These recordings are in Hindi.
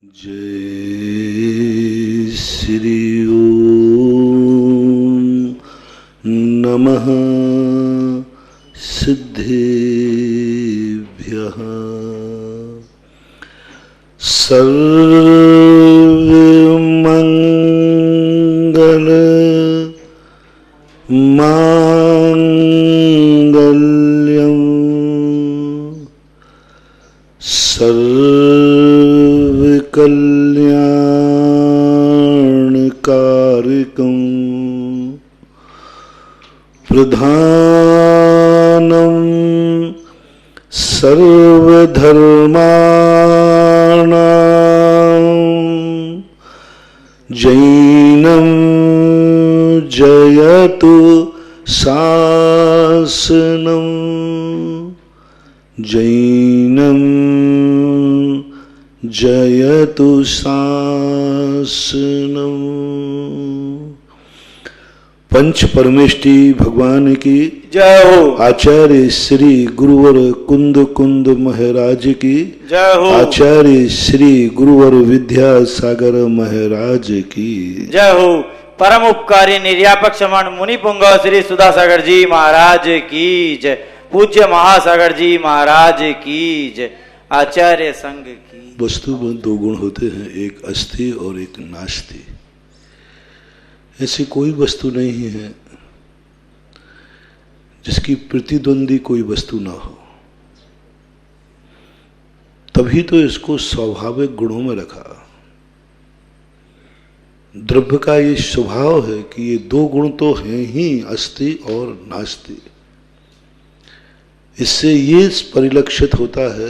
जय श्री ओम नमः सिद्धेभ्यः सर्वमंगल मांगल्यं सर्वकल्याणकारकं प्रधानं सर्वधर्माणां जैनं जयतु शासनं जैनं जयतु शासनम। पंच परमेष्टि भगवान की जय हो। आचार्य श्री गुरुवर कुंद कुंद महाराज की जय हो। आचार्य श्री गुरुवर विद्यासागर महाराज की जय हो। परम उपकारी निर्यापक समण मुनि पुंग श्री सुधासागर जी महाराज की जय। पूज्य महासागर जी महाराज की जय। आचार्य संघ की। वस्तु में दो गुण होते हैं, एक अस्थि और एक नास्ति। ऐसी कोई वस्तु नहीं है जिसकी प्रतिद्वंदी कोई वस्तु ना हो, तभी तो इसको स्वाभाविक गुणों में रखा। द्रव्य का ये स्वभाव है कि ये दो गुण तो हैं ही, अस्थि और नास्ति। इससे ये परिलक्षित होता है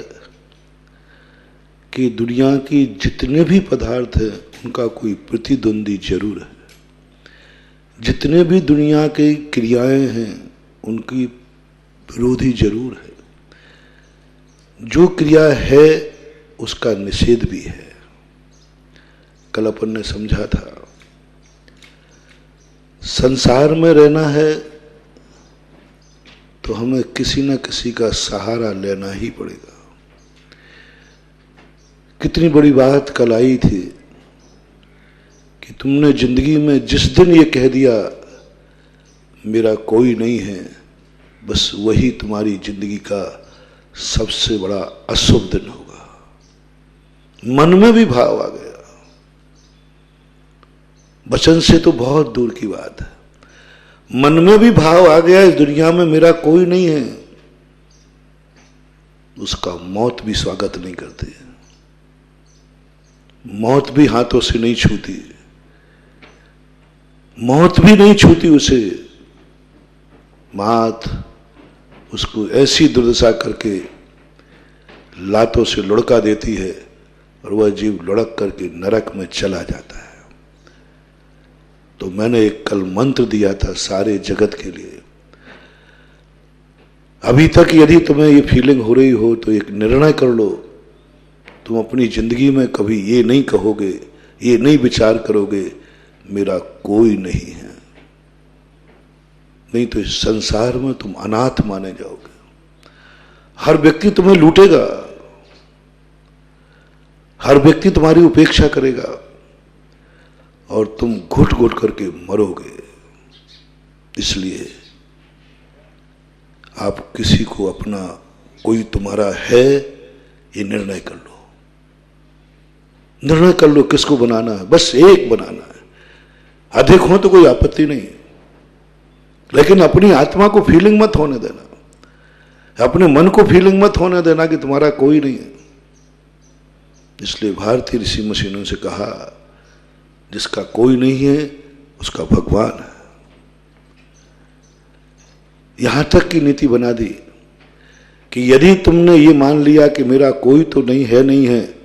कि दुनिया की जितने भी पदार्थ हैं उनका कोई प्रतिद्वंदी जरूर है। जितने भी दुनिया की क्रियाएं हैं उनकी विरोधी जरूर है। जो क्रिया है उसका निषेध भी है। कल अपन ने समझा था, संसार में रहना है तो हमें किसी न किसी का सहारा लेना ही पड़ेगा। कितनी बड़ी बात कल आई थी कि तुमने जिंदगी में जिस दिन ये कह दिया मेरा कोई नहीं है, बस वही तुम्हारी जिंदगी का सबसे बड़ा अशुभ दिन होगा। मन में भी भाव आ गया, वचन से तो बहुत दूर की बात है, मन में भी भाव आ गया इस दुनिया में मेरा कोई नहीं है, उसका मौत भी स्वागत नहीं करती है। मौत भी हाथों से नहीं छूती, मौत भी नहीं छूती उसे। मात उसको ऐसी दुर्दशा करके लातों से लुढ़का देती है और वह जीव लुढ़क करके नरक में चला जाता है। तो मैंने एक कल मंत्र दिया था सारे जगत के लिए। अभी तक यदि तुम्हें ये फीलिंग हो रही हो तो एक निर्णय कर लो, तुम अपनी जिंदगी में कभी ये नहीं कहोगे, ये नहीं विचार करोगे मेरा कोई नहीं है। नहीं तो इस संसार में तुम अनाथ माने जाओगे। हर व्यक्ति तुम्हें लूटेगा, हर व्यक्ति तुम्हारी उपेक्षा करेगा और तुम घुट घुट करके मरोगे। इसलिए आप किसी को अपना कोई तुम्हारा है ये निर्णय कर लो। निर्णय कर लो किसको बनाना है, बस एक बनाना है। अधिक हो तो कोई आपत्ति नहीं, लेकिन अपनी आत्मा को फीलिंग मत होने देना, अपने मन को फीलिंग मत होने देना कि तुम्हारा कोई नहीं है। इसलिए भारतीय ऋषि मुनियों से कहा जिसका कोई नहीं है उसका भगवान है। यहां तक की नीति बना दी कि यदि तुमने ये मान लिया कि मेरा कोई तो नहीं है,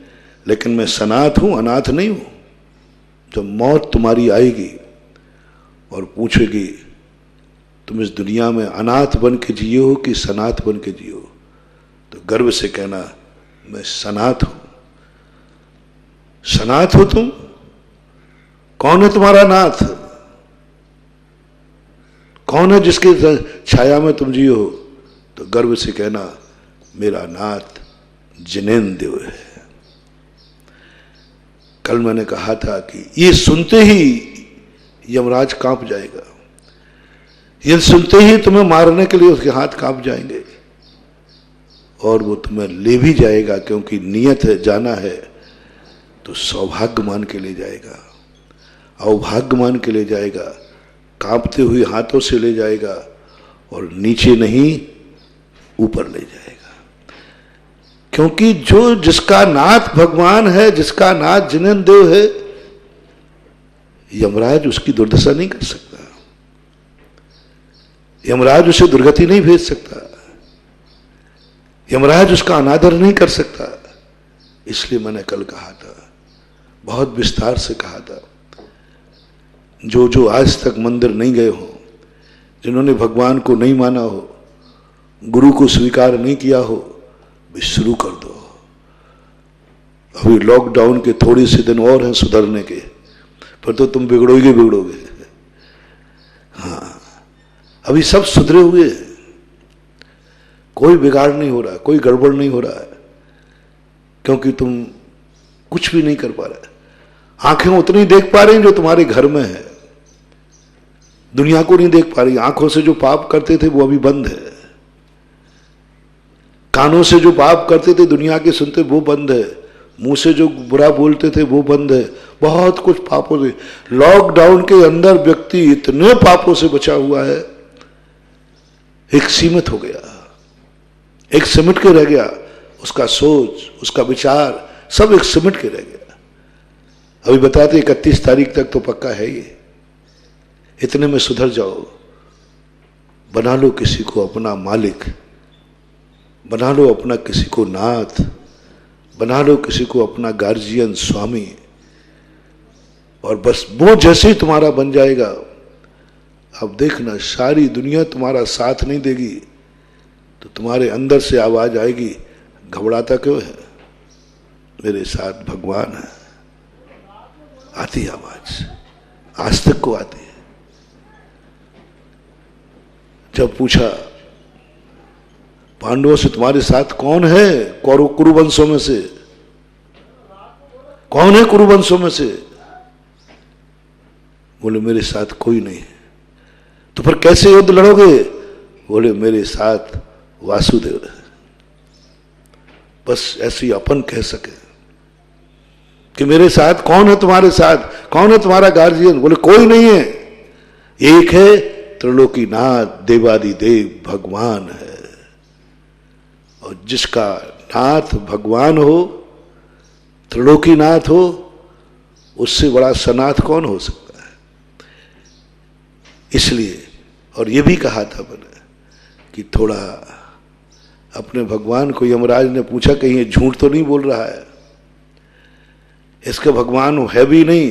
लेकिन मैं सनाथ हूं, अनाथ नहीं हूं, जब मौत तुम्हारी आएगी और पूछेगी तुम इस दुनिया में अनाथ बन के जिए हो कि सनाथ बन के जिए हो, तो गर्व से कहना मैं सनाथ हूं। सनाथ हो तुम? कौन है तुम्हारा नाथ? कौन है जिसके छाया में तुम जिए हो? तो गर्व से कहना मेरा नाथ जिनेंद्र है। कल मैंने कहा था कि ये सुनते ही यमराज कांप जाएगा, ये सुनते ही तुम्हें मारने के लिए उसके हाथ कांप जाएंगे और वो तुम्हें ले भी जाएगा, क्योंकि नियत है जाना है तो सौभाग्य मान के ले जाएगा, अवभाग्य मान के ले जाएगा, कांपते हुए हाथों से ले जाएगा और नीचे नहीं ऊपर ले जाएगा। क्योंकि जो जिसका नाथ भगवान है, जिसका नाथ जिनेन्द्र देव है, यमराज उसकी दुर्दशा नहीं कर सकता, यमराज उसे दुर्गति नहीं भेज सकता, यमराज उसका अनादर नहीं कर सकता। इसलिए मैंने कल कहा था, बहुत विस्तार से कहा था, जो जो आज तक मंदिर नहीं गए हो, जिन्होंने भगवान को नहीं माना हो, गुरु को स्वीकार नहीं किया हो, भी शुरू कर दो। अभी लॉकडाउन के थोड़े से दिन और हैं सुधरने के, पर तो तुम बिगड़ोगे। हाँ, अभी सब सुधरे हुए हैं, कोई बिगाड़ नहीं हो रहा, कोई गड़बड़ नहीं हो रहा है, क्योंकि तुम कुछ भी नहीं कर पा रहे। आंखें उतनी देख पा रही जो तुम्हारे घर में है, दुनिया को नहीं देख पा रही। आंखों से जो पाप करते थे वो अभी बंद है, कानों से जो पाप करते थे दुनिया के सुनते वो बंद है, मुंह से जो बुरा बोलते थे वो बंद है, बहुत कुछ पापों से। लॉकडाउन के अंदर व्यक्ति इतने पापों से बचा हुआ है, एक सीमित हो गया, एक सिमट के रह गया, उसका सोच, उसका विचार सब एक सिमट के रह गया। अभी बताते 31 तारीख तक तो पक्का है ये, इतने में सुधर जाओ, बना लो किसी को अपना मालिक, बना लो अपना किसी को नाथ, बना लो किसी को अपना गार्जियन, स्वामी, और बस वो जैसे ही तुम्हारा बन जाएगा, अब देखना सारी दुनिया तुम्हारा साथ नहीं देगी तो तुम्हारे अंदर से आवाज आएगी, घबराता क्यों है, मेरे साथ भगवान है। आती आवाज, आज तक को आती है। जब पूछा पांडवों से तुम्हारे साथ कौन है, कुरुवंशों में से कौन है, कुरुवंशों में से, बोले मेरे साथ कोई नहीं है। तो फिर कैसे युद्ध लड़ोगे, बोले मेरे साथ वासुदेव है। बस ऐसी अपन कह सके कि मेरे साथ कौन है, तुम्हारे साथ कौन है तुम्हारा गार्जियन, बोले कोई नहीं है, एक है त्रिलोकीनाथ देवादिदेव भगवान है। और जिसका नाथ भगवान हो, त्रिलोकीनाथ हो, उससे बड़ा सनाथ कौन हो सकता है। इसलिए, और ये भी कहा था मैंने कि थोड़ा अपने भगवान को, यमराज ने पूछा कहीं ये झूठ तो नहीं बोल रहा है, इसका भगवान है भी नहीं,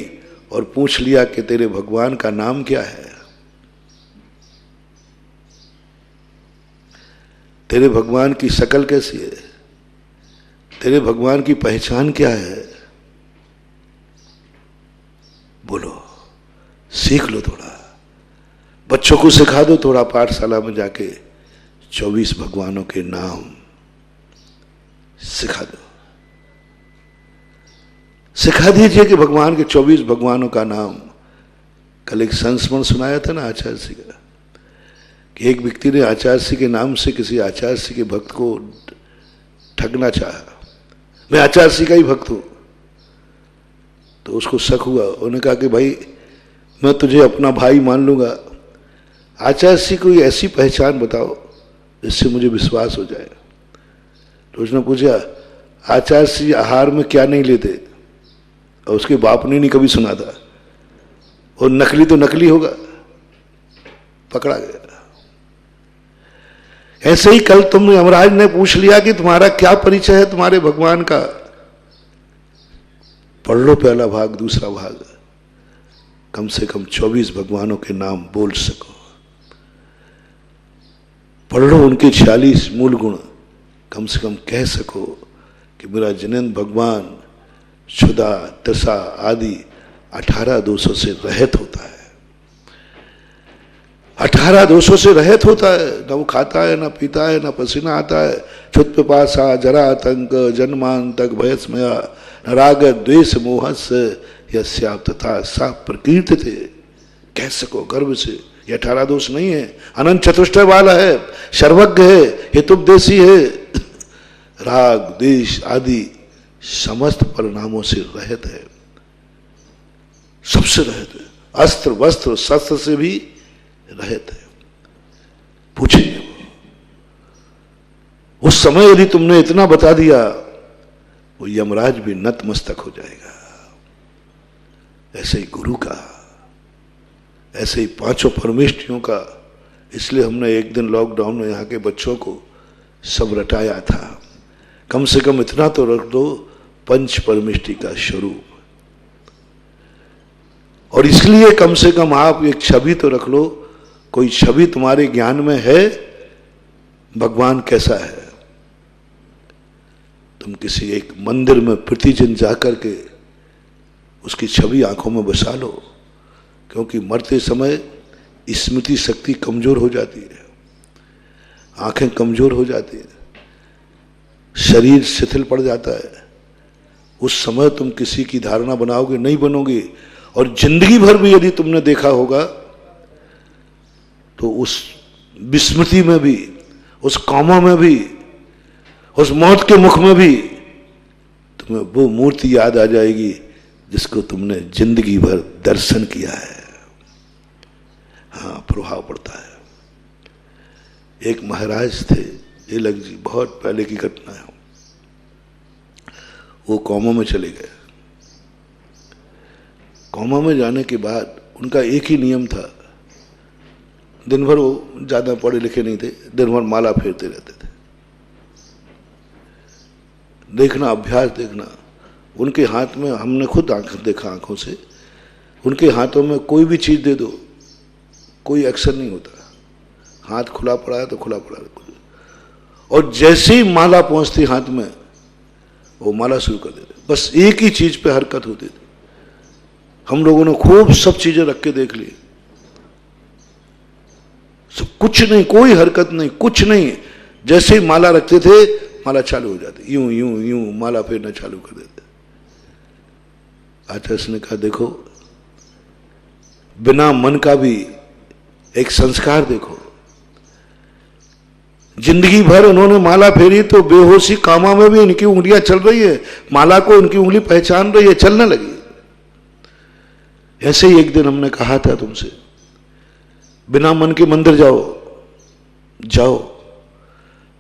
और पूछ लिया कि तेरे भगवान का नाम क्या है, तेरे भगवान की शकल कैसी है, तेरे भगवान की पहचान क्या है, बोलो, सीख लो थोड़ा, बच्चों को सिखा दो थोड़ा, पाठशाला में जाके 24 भगवानों के नाम सिखा दो, सिखा दीजिए कि भगवान के 24 भगवानों का नाम। कल एक संस्मरण सुनाया था ना आचार्य जी का, कि एक व्यक्ति ने आचार्य जी के नाम से किसी आचार्य जी के भक्त को ठगना चाहा, मैं आचार्य जी का ही भक्त हूं। तो उसको शक हुआ, उन्होंने कहा कि भाई मैं तुझे अपना भाई मान लूंगा, आचार्य जी कोई ऐसी पहचान बताओ जिससे मुझे विश्वास हो जाए। तो उसने पूछा आचार्य जी आहार में क्या नहीं लेते, और उसके बाप ने नहीं कभी सुना था, और नकली तो नकली होगा, पकड़ा गया। ऐसे ही कल तुम यमराज ने पूछ लिया कि तुम्हारा क्या परिचय है तुम्हारे भगवान का, पढ़ लो पहला भाग, दूसरा भाग, कम से कम 24 भगवानों के नाम बोल सको, पढ़ लो उनके 46 मूल गुण, कम से कम कह सको कि मेरा जिनेन्द्र भगवान क्षुधा, दशा आदि 18 दोषों से रहित होता है, 18 दोषों से रहित होता है। न वो खाता है, न पीता है, न पसीना आता है, क्षुत पिपासा, जरा आतंक, जन्मांतक, भयस्मया, न राग द्वेष मोहस यस्याप तथा सा प्रकीर्तिते। कह सको गर्व से, यह 18 दोष नहीं है, अनंत चतुष्टय वाला है, सर्वज्ञ है, हेतुपदेशी है, राग द्वेष आदि समस्त परिणामों से रहित है, सबसे रहित है, अस्त्र वस्त्र शस्त्र से भी रहित है। पूछेंगे उस समय यदि तुमने इतना बता दिया, वो यमराज भी नतमस्तक हो जाएगा। ऐसे ही गुरु का, ऐसे ही पांचों परमेष्ठियों का। इसलिए हमने एक दिन लॉकडाउन में यहाँ के बच्चों को सब रटाया था, कम से कम इतना तो रख दो, पंच परमेष्ठि का स्वरूप। और इसलिए कम से कम आप एक छवि तो रख लो, कोई छवि तुम्हारे ज्ञान में है भगवान कैसा है। तुम किसी एक मंदिर में प्रतिदिन जाकर के उसकी छवि आंखों में बसा लो, क्योंकि मरते समय स्मृति शक्ति कमजोर हो जाती है, आंखें कमजोर हो जाती है, शरीर शिथिल पड़ जाता है। उस समय तुम किसी की धारणा बनाओगे नहीं बनोगे। और जिंदगी भर भी यदि तुमने देखा होगा तो उस विस्मृति में भी, उस कामों में भी, उस मौत के मुख में भी तुम्हें वो मूर्ति याद आ जाएगी जिसको तुमने जिंदगी भर दर्शन किया है। हाँ, प्रभाव पड़ता है। एक महाराज थे, ये लग जी, बहुत पहले की घटना है। वो कौमा में चले गए। कौमा में जाने के बाद उनका एक ही नियम था, दिन भर वो ज्यादा पढ़े लिखे नहीं थे, दिन भर माला फेरते रहते थे। देखना, अभ्यास देखना, उनके हाथ में, हमने खुद देखा आंखों से, उनके हाथों में कोई भी चीज दे दो, कोई एक्शन नहीं होता। हाथ खुला पड़ा है तो खुला पड़ा है, और जैसे ही माला पहुंचती हाथ में, वो माला शुरू कर देते। बस एक ही चीज पे हरकत होती थी। हम लोगों ने खूब सब चीजें रख के देख ली, सब कुछ नहीं, कोई हरकत नहीं, कुछ नहीं। जैसे ही माला रखते थे, माला चालू हो जाती, यूं यूं यूं माला फेरना चालू कर देते। आचार्य ने कहा, देखो बिना मन का भी एक संस्कार देखो। जिंदगी भर उन्होंने माला फेरी तो बेहोशी कामा में भी इनकी उंगलियां चल रही है, माला को इनकी उंगली पहचान रही है, चलने लगी। ऐसे ही एक दिन हमने कहा था तुमसे, बिना मन के मंदिर जाओ, जाओ,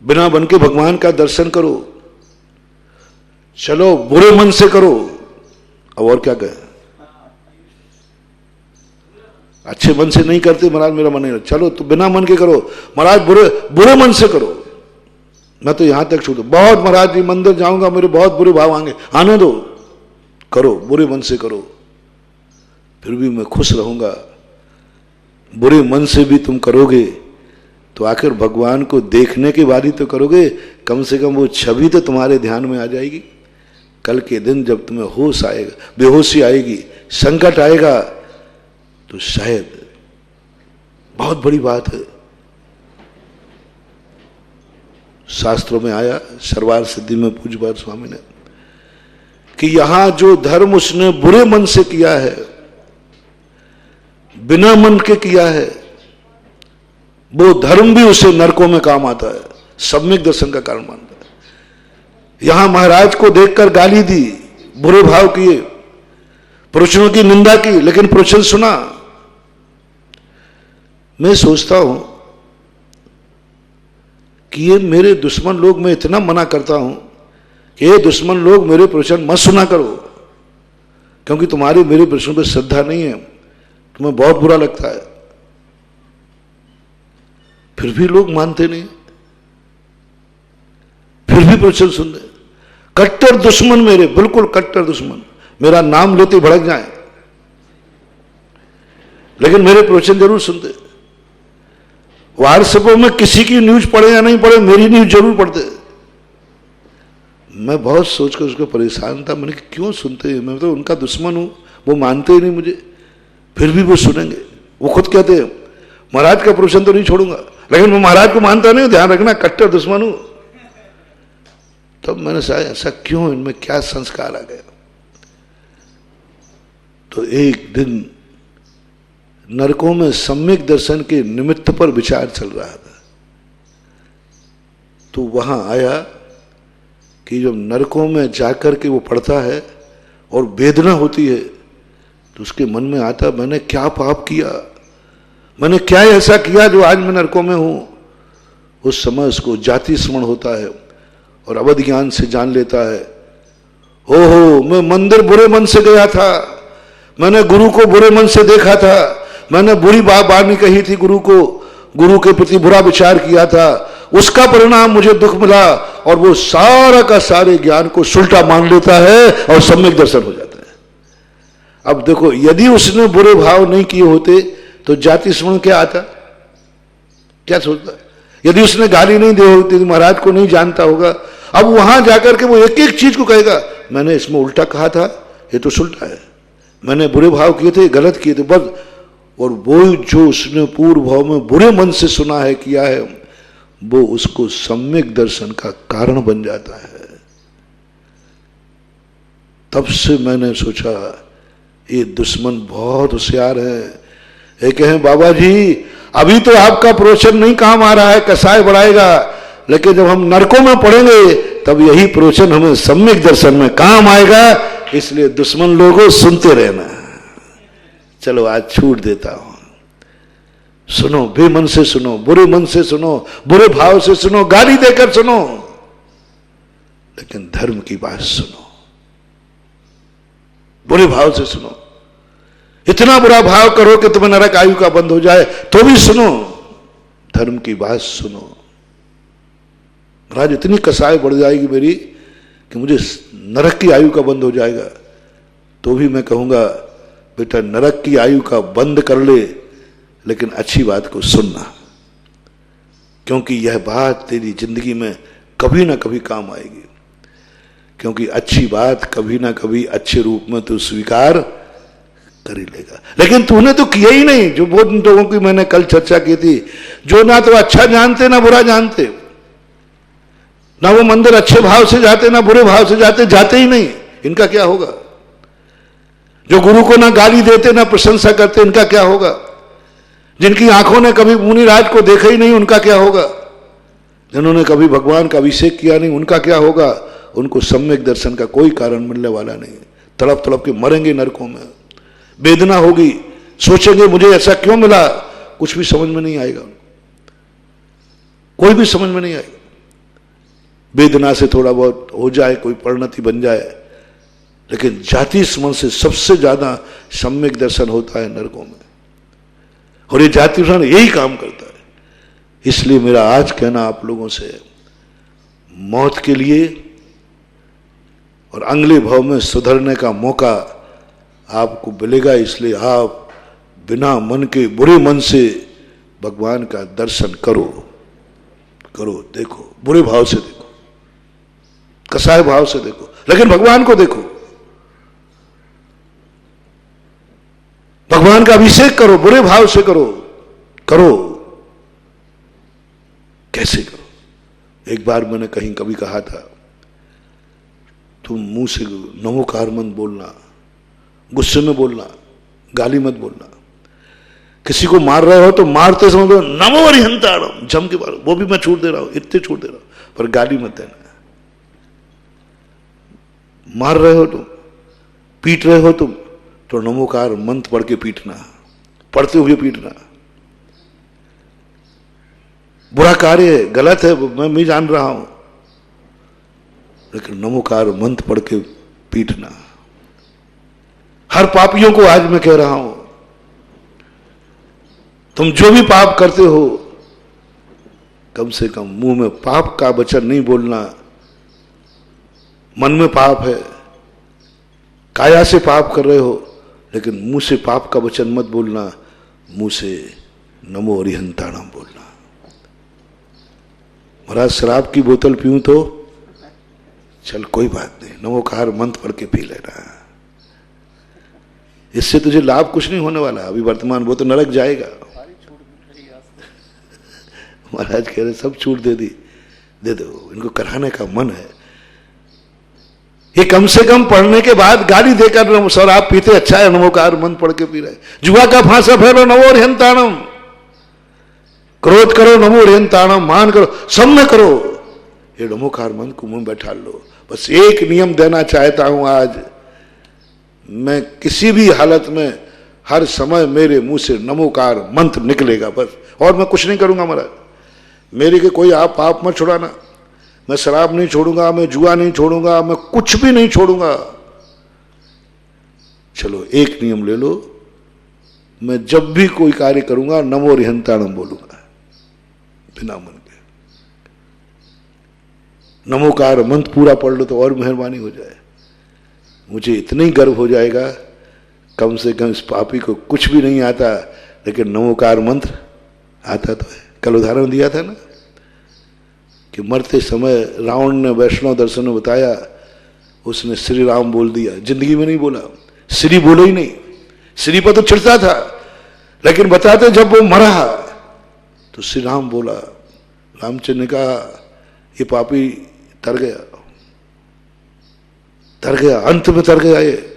बिना मन के भगवान का दर्शन करो, चलो बुरे मन से करो। अब और क्या कहें, अच्छे मन से नहीं करते महाराज, मेरा मन नहीं, चलो तो बिना मन के करो महाराज, बुरे मन से करो। मैं तो यहां तक छूट, बहुत महाराज जी मंदिर जाऊंगा, मेरे बहुत बुरे भाव आएंगे, आने दो, करो, बुरे मन से करो, फिर भी मैं खुश रहूंगा। बुरे मन से भी तुम करोगे तो आखिर भगवान को देखने के बाद ही तो करोगे, कम से कम वो छवि तो तुम्हारे ध्यान में आ जाएगी। कल के दिन जब तुम्हें होश आएगा, बेहोशी आएगी, संकट आएगा, तो शायद, बहुत बड़ी बात है, शास्त्रों में आया, सरवार सिद्धि में पूज्यपाद स्वामी ने, कि यहां जो धर्म उसने बुरे मन से किया है, बिना मन के किया है, वो धर्म भी उसे नरकों में काम आता है, सम्यक दर्शन का कारण मानता है। यहां महाराज को देखकर गाली दी, बुरे भाव किए, पुरुषों की निंदा की, लेकिन पुरुषों सुना। मैं सोचता हूं कि ये मेरे दुश्मन लोग, मैं इतना मना करता हूं कि ये दुश्मन लोग मेरे प्रवचन मत सुना करो, क्योंकि तुम्हारी मेरे प्रवचन पर श्रद्धा नहीं है, तुम्हें बहुत बुरा लगता है। फिर भी लोग मानते नहीं, फिर भी प्रवचन सुन रहे। कट्टर दुश्मन मेरे, बिल्कुल कट्टर दुश्मन, मेरा नाम लेते भड़क जाए, लेकिन मेरे प्रवचन जरूर सुनते। व्हाट्सएपों में किसी की न्यूज पढ़े या नहीं पढ़े, मेरी न्यूज जरूर पढ़ते। मैं बहुत सोचकर उसको परेशान था, मैंने क्यों सुनते हैं, मैं तो उनका दुश्मन हूं, वो मानते ही नहीं मुझे, फिर भी वो सुनेंगे। वो खुद कहते हैं महाराज का प्रवचन तो नहीं छोड़ूंगा, लेकिन मैं महाराज को मानता नहीं, ध्यान रखना कट्टर दुश्मन हूं। तब मैंने सोचा ऐसा क्यों, इनमें क्या संस्कार आ गया। तो एक दिन नरकों में सम्यक दर्शन के निमित्त पर विचार चल रहा था, तो वहां आया कि जब नरकों में जाकर के वो पढ़ता है और वेदना होती है, तो उसके मन में आता मैंने क्या पाप किया, मैंने क्या ऐसा किया जो आज मैं नरकों में हूं। उस समय उसको जाति स्मरण होता है और अवध ज्ञान से जान लेता है, ओहो मैं मंदिर बुरे मन से गया था, मैंने गुरु को बुरे मन से देखा था, मैंने बुरी वाणी कही थी गुरु को, गुरु के प्रति बुरा विचार किया था, उसका परिणाम मुझे दुख मिला। और वो सारा का सारे ज्ञान को सुलटा मान लेता है और सम्यक दर्शन हो जाता है। अब देखो, यदि उसने बुरे भाव नहीं किए होते तो जाति स्मरण क्या आता, क्या सोचता? यदि उसने गाली नहीं दी होती, महाराज को नहीं जानता होगा, अब वहां जाकर के वो एक एक चीज को कहेगा मैंने इसमें उल्टा कहा था, ये तो सुलटा है, मैंने बुरे भाव किए थे, गलत किए थे, बस। और वो जो उसने पूर्व भाव में बुरे मन से सुना है, किया है, वो उसको सम्यक दर्शन का कारण बन जाता है। तब से मैंने सोचा ये दुश्मन बहुत होशियार है। ये कहें बाबा जी अभी तो आपका प्रवचन नहीं काम आ रहा है, कसाय बढ़ाएगा, लेकिन जब हम नरकों में पढ़ेंगे तब यही प्रवचन हमें सम्यक दर्शन में काम आएगा। इसलिए दुश्मन लोगों सुनते रहना। चलो आज छूट देता हूं, सुनो, बेमन से सुनो, बुरे मन से सुनो, बुरे भाव से सुनो, गाली देकर सुनो, लेकिन धर्म की बात सुनो, बुरे भाव से सुनो। इतना बुरा भाव करो कि तुम्हें नरक आयु का बंद हो जाए तो भी सुनो, धर्म की बात सुनो। महाराज इतनी कसाई बढ़ जाएगी मेरी कि मुझे नरक की आयु का बंद हो जाएगा, तो भी मैं कहूंगा बेटा नरक की आयु का बंद कर ले, लेकिन अच्छी बात को सुनना, क्योंकि यह बात तेरी जिंदगी में कभी ना कभी काम आएगी। क्योंकि अच्छी बात कभी ना कभी अच्छे रूप में तू स्वीकार कर ही लेगा। लेकिन तूने तो किया ही नहीं। जो बहुत लोगों की मैंने कल चर्चा की थी, जो ना तो अच्छा जानते ना बुरा जानते, ना वो मंदिर अच्छे भाव से जाते ना बुरे भाव से जाते, जाते ही नहीं, इनका क्या होगा? जो गुरु को ना गाली देते ना प्रशंसा करते, इनका क्या होगा? जिनकी आंखों ने कभी मुनिराज को देखा ही नहीं, उनका क्या होगा? जिन्होंने कभी भगवान का अभिषेक किया नहीं, उनका क्या होगा? उनको सम्यक दर्शन का कोई कारण मिलने वाला नहीं। तड़प तड़प के मरेंगे नरकों में, वेदना होगी, सोचेंगे मुझे ऐसा क्यों मिला, कुछ भी समझ में नहीं आएगा, कोई भी समझ में नहीं आएगा। वेदना से थोड़ा बहुत हो जाए, कोई परिणति बन जाए, लेकिन जाति स्मरण से सबसे ज्यादा सम्यक दर्शन होता है नरकों में। और ये जाति स्मरण यही काम करता है। इसलिए मेरा आज कहना आप लोगों से, मौत के लिए और अगले भाव में सुधरने का मौका आपको मिलेगा। इसलिए आप बिना मन के, बुरे मन से भगवान का दर्शन करो, करो, देखो, बुरे भाव से देखो, कसाय भाव से देखो, लेकिन भगवान को देखो। भगवान का अभिषेक करो, बुरे भाव से करो, करो, कैसे करो? एक बार मैंने कहीं कभी कहा था, तुम मुंह से नमोकार मत बोलना, गुस्से में बोलना, गाली मत बोलना। किसी को मार रहे हो तो मारते समय तो नमो अरिहंताणम जम के मारो, वो भी मैं छूट दे रहा हूं, इतने छूट दे रहा हूं, पर गाली मत देना। मार रहे हो तुम, पीट रहे हो तुम, तो नमोकार मंत्र पढ़ के पीटना, पढ़ते हुए पीटना। बुरा कार्य है, गलत है, मैं भी जान रहा हूं, लेकिन नमोकार मंत्र पढ़ के पीटना। हर पापियों को आज मैं कह रहा हूं, तुम जो भी पाप करते हो, कम से कम मुंह में पाप का वचन नहीं बोलना। मन में पाप है, काया से पाप कर रहे हो, लेकिन मुंह से पाप का वचन मत बोलना, मुंह से नमो अरिहंताणम बोलना। महाराज शराब की बोतल पीऊं तो चल कोई बात नहीं, नमोकार मंत्र पढ़ के पी लेना, इससे तुझे लाभ कुछ नहीं होने वाला अभी वर्तमान, वो तो नरक जाएगा। महाराज कह रहे सब छूट दे दी, दे दो, इनको कराने का मन है। ये कम से कम पढ़ने के बाद गाली देकर, सर आप पीते अच्छा है, नमोकार मंत्र पढ़ के पी रहे, जुआ का फांसा फेरो नमो ह्यंताणम, क्रोध करो नमो ह्यंताणम, मान करो, सब में करो, ये नमोकार मंत्र को मुंह बैठा लो। बस एक नियम देना चाहता हूं आज, मैं किसी भी हालत में हर समय मेरे मुंह से नमोकार मंत्र निकलेगा बस, और मैं कुछ नहीं करूंगा महाराज। मेरे के कोई आप पाप मत छुड़ाना, मैं शराब नहीं छोड़ूंगा, मैं जुआ नहीं छोड़ूंगा, मैं कुछ भी नहीं छोड़ूंगा। चलो एक नियम ले लो, मैं जब भी कोई कार्य करूंगा नमो ह्यंताणम बोलूंगा बिना मन के। नमोकार मंत्र पूरा पढ़ लो तो और मेहरबानी हो जाए। मुझे इतना ही गर्व हो जाएगा, कम से कम इस पापी को कुछ भी नहीं आता लेकिन नमोकार मंत्र आता तो है। कल उदाहरण दिया था ना कि मरते समय रावण ने वैष्णव दर्शन में बताया, उसने श्री राम बोल दिया, जिंदगी में नहीं बोला, श्री बोलो ही नहीं, श्री पर तो चिढ़ता था लेकिन बताते जब वो मरा तो श्री राम बोला। रामचंद्र ने कहा ये पापी तर गया, तर गया, अंत में तर गया ये।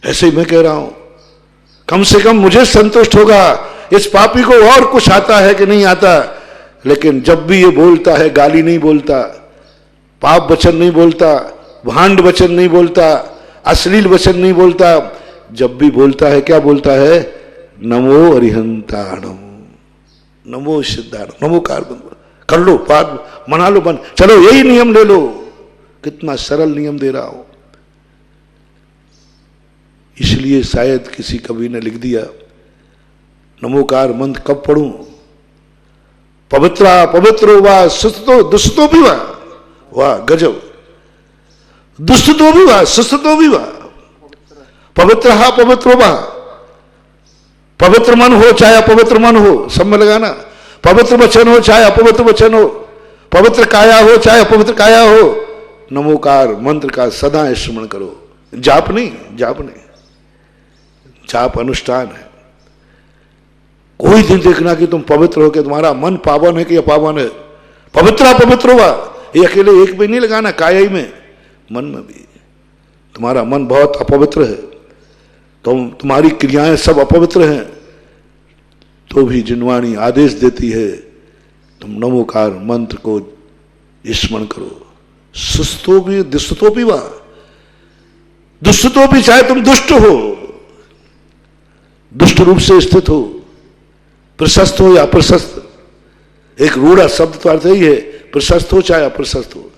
ऐसे ही मैं कह रहा हूं, कम से कम मुझे संतुष्ट होगा इस पापी को और कुछ आता है कि नहीं आता, लेकिन जब भी ये बोलता है गाली नहीं बोलता, पाप वचन नहीं बोलता, भांड वचन नहीं बोलता, अश्लील वचन नहीं बोलता, जब भी बोलता है क्या बोलता है, नमो अरिहंताणम, नमो सिद्धाणम, नमोकार कर लो, पाप मना लो, बन चलो यही नियम ले लो। कितना सरल नियम दे रहा हूं। इसलिए शायद किसी कवि ने लिख दिया, नमोकार मंत्र कब पढ़ूं, पवित्रा पवित्रो वा सुस्तो दुस्तो भी वाह गजब, दुस्तो भी वाह सुस्तो भी वाह, पवित्र हा पवित्रो वाह, पवित्र मन हो चाहे अपवित्र मन हो, सब में लगाना, पवित्र वचन हो चाहे अपवित्र वचन हो, पवित्र काया हो चाहे अपवित्र काया हो, नमोकार मंत्र का सदा स्मरण करो। जाप नहीं, जाप नहीं, जाप अनुष्ठान है। कोई दिन देखना कि तुम पवित्र हो के तुम्हारा मन पावन है कि अपावन है, पवित्रा पवित्र हुआ, ये अकेले एक में नहीं लगाना, काया ही में, मन में भी। तुम्हारा मन बहुत अपवित्र है, तुम्हारी क्रियाएं सब अपवित्र हैं, तो भी जिनवाणी आदेश देती है तुम नमोकार मंत्र को स्मरण करो। सुस्तो भी दुष्टो भी वाह, दुष्टो भी चाहे तुम दुष्ट हो, दुष्ट रूप से स्थित हो, प्रशस्त हो या अप्रशस्त, एक रूढ़ा शब्द तो अर्थ ही है, प्रशस्त हो चाहे अप्रशस्त हो,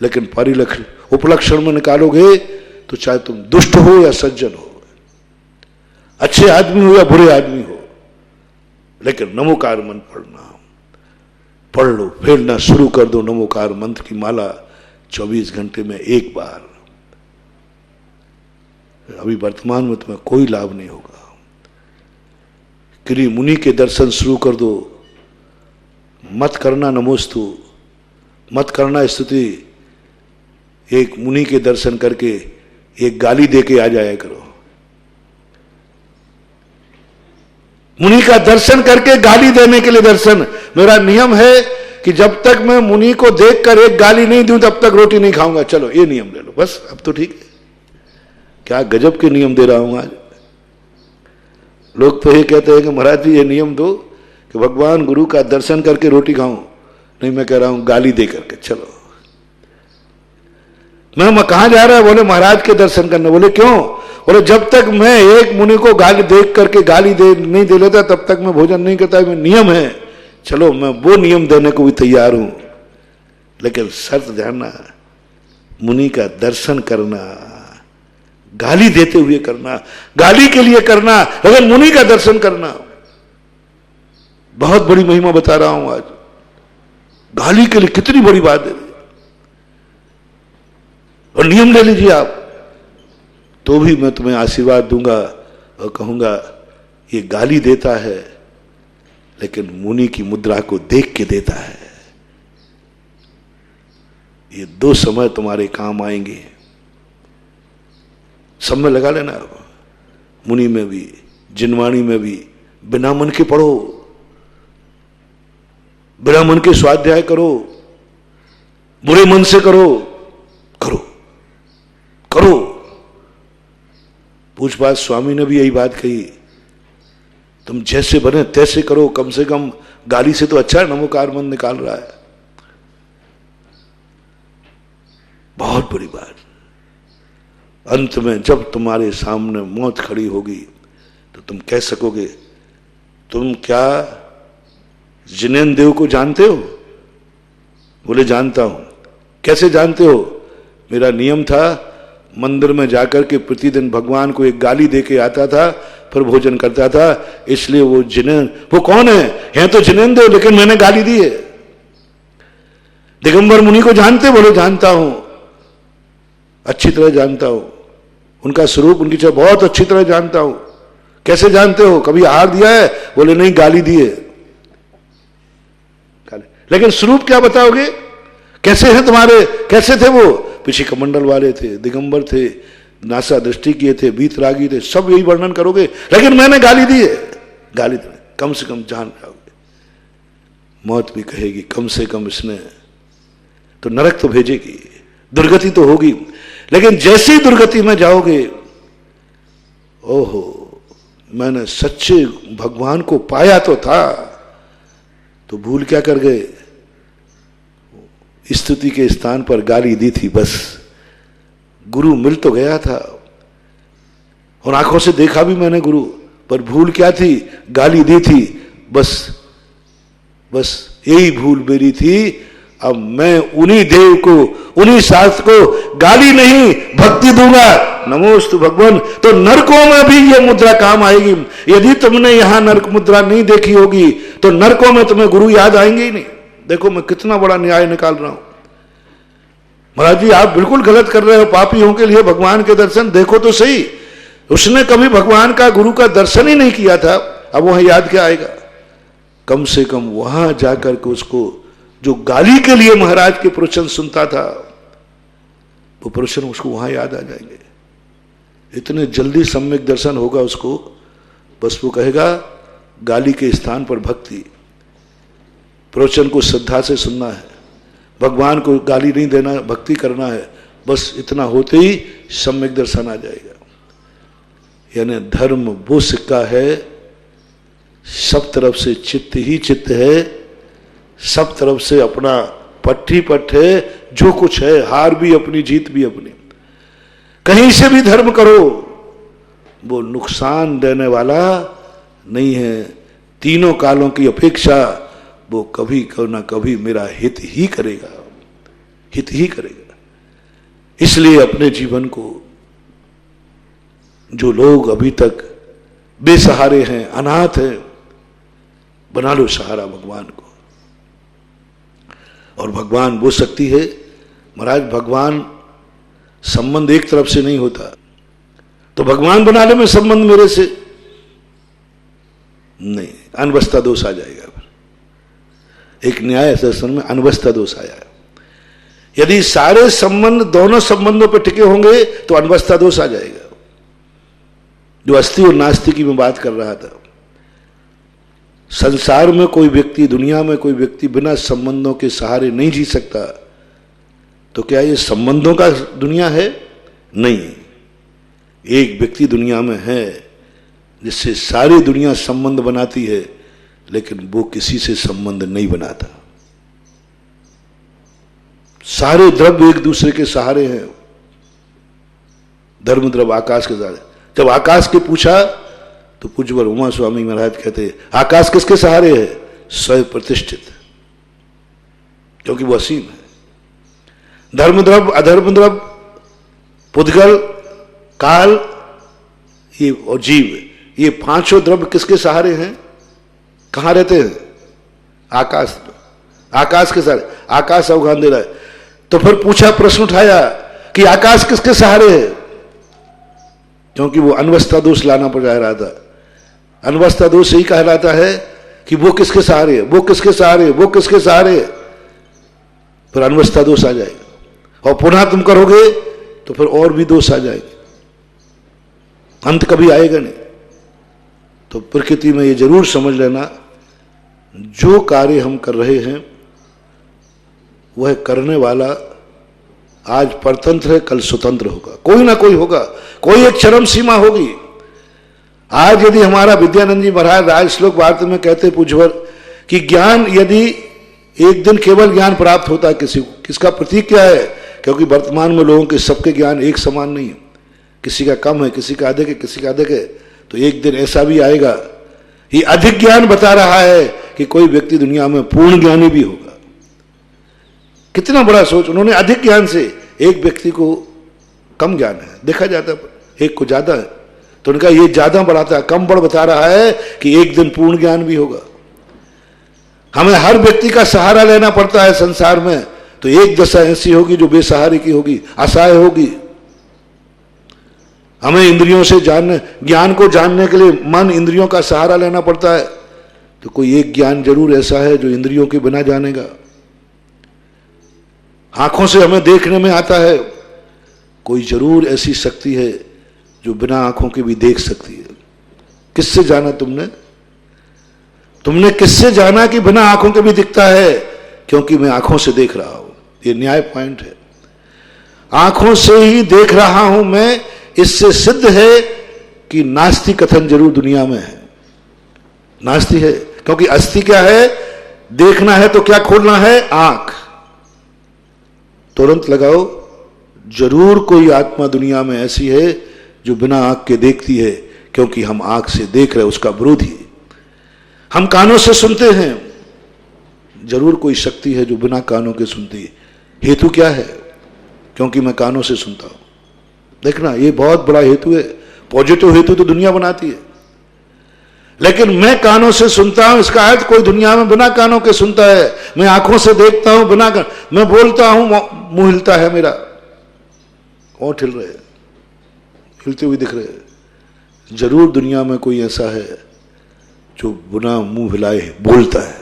लेकिन परिलक्षण उपलक्षण में निकालोगे तो चाहे तुम दुष्ट हो या सज्जन हो, अच्छे आदमी हो या बुरे आदमी हो, लेकिन नमोकार मंत्र पढ़ना, पढ़ लो, फेरना शुरू कर दो नमोकार मंत्र की माला 24 घंटे में एक बार। अभी वर्तमान में तुम्हें कोई लाभ नहीं होगा। किरी मुनि के दर्शन शुरू कर दो, मत करना नमोस्तु, मत करना स्तुति, एक मुनि के दर्शन करके एक गाली दे के आ जाया करो। मुनि का दर्शन करके गाली देने के लिए दर्शन, मेरा नियम है कि जब तक मैं मुनि को देखकर एक गाली नहीं दूं तब तक रोटी नहीं खाऊंगा। चलो ये नियम ले लो बस, अब तो ठीक है। क्या गजब के नियम दे रहा हूं आज। लोग तो ये कहते हैं कि महाराज जी ये नियम दो कि भगवान गुरु का दर्शन करके रोटी खाऊं, नहीं मैं कह रहा हूं गाली दे करके। चलो मैं कहां जा रहा है, बोले महाराज के दर्शन करने। बोले क्यों? बोले जब तक मैं एक मुनि को गाली देख करके गाली दे नहीं दे लेता तब तक मैं भोजन नहीं करता, मैं नियम है। चलो मैं वो नियम देने को भी तैयार हूं, लेकिन शर्त जानना, मुनि का दर्शन करना, गाली देते हुए करना, गाली के लिए करना, लेकिन मुनि का दर्शन करना। बहुत बड़ी महिमा बता रहा हूं आज। गाली के लिए कितनी बड़ी बात है, और नियम ले लीजिए आप, तो भी मैं तुम्हें आशीर्वाद दूंगा और कहूंगा ये गाली देता है लेकिन मुनि की मुद्रा को देख के देता है। ये दो समय तुम्हारे काम आएंगे, सब में लगा लेना। मुनि में भी, जिनवाणी में भी, बिना मन के पढ़ो, बिना मन के स्वाध्याय करो, बुरे मन से करो, करो। करो। पूछपात स्वामी ने भी यही बात कही, तुम जैसे बने तैसे करो, कम से कम गाली से तो अच्छा नमोकार मन निकाल रहा है। बहुत बड़ी बात। अंत में जब तुम्हारे सामने मौत खड़ी होगी तो तुम कह सकोगे, तुम क्या जिनेन्द्र देव को जानते हो? बोले जानता हूं। कैसे जानते हो? मेरा नियम था, मंदिर में जाकर के प्रतिदिन भगवान को एक गाली दे के आता था, फिर भोजन करता था, इसलिए वो जिनेन्द्र। वो कौन है तो जिनेन्द्र देव, लेकिन मैंने गाली दी है। दिगंबर मुनि को जानते? बोले जानता हूं, अच्छी तरह जानता हूं, उनका स्वरूप उनकी चीज बहुत अच्छी तरह जानता हूं। कैसे जानते हो? कभी आहार दिया है? बोले नहीं, गाली दी है। लेकिन स्वरूप क्या बताओगे? कैसे हैं तुम्हारे? कैसे थे वो? पीछे कमंडल वाले थे, दिगंबर थे, नासा दृष्टि किए थे, बीतरागी थे, सब यही वर्णन करोगे, लेकिन मैंने गाली दी है। गाली दी, कम से कम जान पाओगे। मौत भी कहेगी कम से कम इसने तो नरक तो भेजेगी, दुर्गति तो होगी, लेकिन जैसी दुर्गति में जाओगे, ओहो मैंने सच्चे भगवान को पाया तो था, तो भूल क्या कर गए? स्तुति के स्थान पर गाली दी थी। बस गुरु मिल तो गया था और आंखों से देखा भी मैंने गुरु, पर भूल क्या थी? गाली दी थी। बस यही भूल मेरी थी। अब मैं उन्हीं देव को, उन्हीं शास्त्र को गाली नहीं भक्ति दूंगा। नमोस्तु भगवान। तो नरकों में भी ये मुद्रा काम आएगी। यदि तुमने यहां नरक मुद्रा नहीं देखी होगी तो नरकों में तुम्हें गुरु याद आएंगे ही नहीं। देखो मैं कितना बड़ा न्याय निकाल रहा हूं। महाराज जी आप बिल्कुल गलत कर रहे हो, पापियों के लिए भगवान के दर्शन देखो तो सही। उसने कभी भगवान का, गुरु का दर्शन ही नहीं किया था, अब वहां याद क्या आएगा? कम से कम वहां जाकर के उसको, जो गाली के लिए महाराज के प्रवचन सुनता था, वो प्रवचन उसको वहां याद आ जाएंगे। इतने जल्दी सम्यक दर्शन होगा उसको। बस वो कहेगा गाली के स्थान पर भक्ति, प्रवचन को श्रद्धा से सुनना है, भगवान को गाली नहीं देना, भक्ति करना है। बस इतना होते ही सम्यक दर्शन आ जाएगा। यानी धर्म वो सिक्का है, सब तरफ से चित्त ही चित्त है, सब तरफ से अपना पट्टी पट है, जो कुछ है, हार भी अपनी, जीत भी अपनी। कहीं से भी धर्म करो वो नुकसान देने वाला नहीं है। तीनों कालों की अपेक्षा वो कभी ना कभी मेरा हित ही करेगा, हित ही करेगा। इसलिए अपने जीवन को, जो लोग अभी तक बेसहारे हैं, अनाथ हैं, बना लो सहारा भगवान को। और भगवान वो शक्ति है महाराज, भगवान संबंध एक तरफ से नहीं होता। तो भगवान बना ले मैं संबंध मेरे से, नहीं, अनवस्था दोष आ जाएगा। एक न्याय दर्शन में अनवस्था दोष आया। यदि सारे संबंध दोनों संबंधों पर टिके होंगे तो अनवस्था दोष आ जाएगा। जो अस्थि और नास्ति की मैं बात कर रहा था, संसार में कोई व्यक्ति, दुनिया में कोई व्यक्ति बिना संबंधों के सहारे नहीं जी सकता। तो क्या ये संबंधों का दुनिया है? नहीं, एक व्यक्ति दुनिया में है जिससे सारी दुनिया संबंध बनाती है, लेकिन वो किसी से संबंध नहीं बनाता। सारे द्रव्य एक दूसरे के सहारे हैं। धर्म द्रव्य आकाश के सहारे। जब आकाश के पूछा तो पूज्यवर उमा स्वामी महाराज कहते हैं, आकाश किसके सहारे है? स्वयं प्रतिष्ठित, क्योंकि वो असीम है। धर्म द्रव्य, अधर्म द्रव्य, पुद्गल, काल, ये और जीव, ये पांचों द्रव्य किसके सहारे हैं? कहां रहते हैं? आकाश, आकाश के सहारे। आकाश अवगान दे रहा है। तो फिर पूछा, प्रश्न उठाया कि आकाश किसके सहारे है? क्योंकि वो अनवस्था दोष लाना पड़ जा रहा था। अनवस्था दोष यही कहलाता है कि वो किसके सहारे है, वो किसके सहारे है, वो किसके सहारे है। फिर अनवस्था दोष आ जाएगा, और पुनः तुम करोगे तो फिर और भी दोष आ जाएंगे, अंत कभी आएगा नहीं। तो प्रकृति में ये जरूर समझ लेना, जो कार्य हम कर रहे हैं वह करने वाला आज परतंत्र है, कल स्वतंत्र होगा, कोई ना कोई होगा, कोई एक चरम सीमा होगी। आज यदि हमारा विद्यानंद जी महाराज राज श्लोक वार्ता में कहते पूज्यवर कि ज्ञान यदि एक दिन केवल ज्ञान प्राप्त होता है किसी को, किसका प्रतीक क्या है? क्योंकि वर्तमान में लोगों के सबके ज्ञान एक समान नहीं है, किसी का कम है, किसी का अधिक है, किसी का अधिक है। तो एक दिन ऐसा भी आएगा, ये अधिक ज्ञान बता रहा है कि कोई व्यक्ति दुनिया में पूर्ण ज्ञानी भी होगा। कितना बड़ा सोच! उन्होंने अधिक ज्ञान से एक व्यक्ति को कम ज्ञान है, देखा जाता है, एक को ज्यादा है, तो उनका ये ज्यादा बढ़ाता है, कम बढ़ बता रहा है कि एक दिन पूर्ण ज्ञान भी होगा। हमें हर व्यक्ति का सहारा लेना पड़ता है संसार में, तो एक दशा ऐसी होगी जो बेसहारे की होगी, असहाय होगी। हमें इंद्रियों से जानने, ज्ञान को जानने के लिए मन इंद्रियों का सहारा लेना पड़ता है, तो कोई एक ज्ञान जरूर ऐसा है जो इंद्रियों के बिना जानेगा। आंखों से हमें देखने में आता है, कोई जरूर ऐसी शक्ति है जो बिना आंखों के भी देख सकती है। किससे जाना तुमने? तुमने किससे जाना कि बिना आंखों के भी दिखता है? क्योंकि मैं आंखों से देख रहा हूं। ये न्याय पॉइंट है। आंखों से ही देख रहा हूं मैं, इससे सिद्ध है कि नास्ति कथन जरूर दुनिया में है। नास्ति है क्योंकि अस्थि क्या है? देखना है तो क्या खोलना है? आंख। तुरंत लगाओ, जरूर कोई आत्मा दुनिया में ऐसी है जो बिना आंख के देखती है, क्योंकि हम आंख से देख रहे हैं उसका विरोधी। हम कानों से सुनते हैं, जरूर कोई शक्ति है जो बिना कानों के सुनती है। हेतु क्या है? क्योंकि मैं कानों से सुनता हूं। देखना, ये बहुत बड़ा हेतु है। पॉजिटिव हेतु तो दुनिया बनाती है, लेकिन मैं कानों से सुनता हूं, इसका अर्थ कोई दुनिया में बिना कानों के सुनता है। मैं आंखों से देखता हूं, बिना मैं बोलता हूं, मुंह हिलता है मेरा, होंठ हिल रहे हैं, हिलते हुए दिख रहे हैं। जरूर दुनिया में कोई ऐसा है जो बिना मुंह हिलाए बोलता है।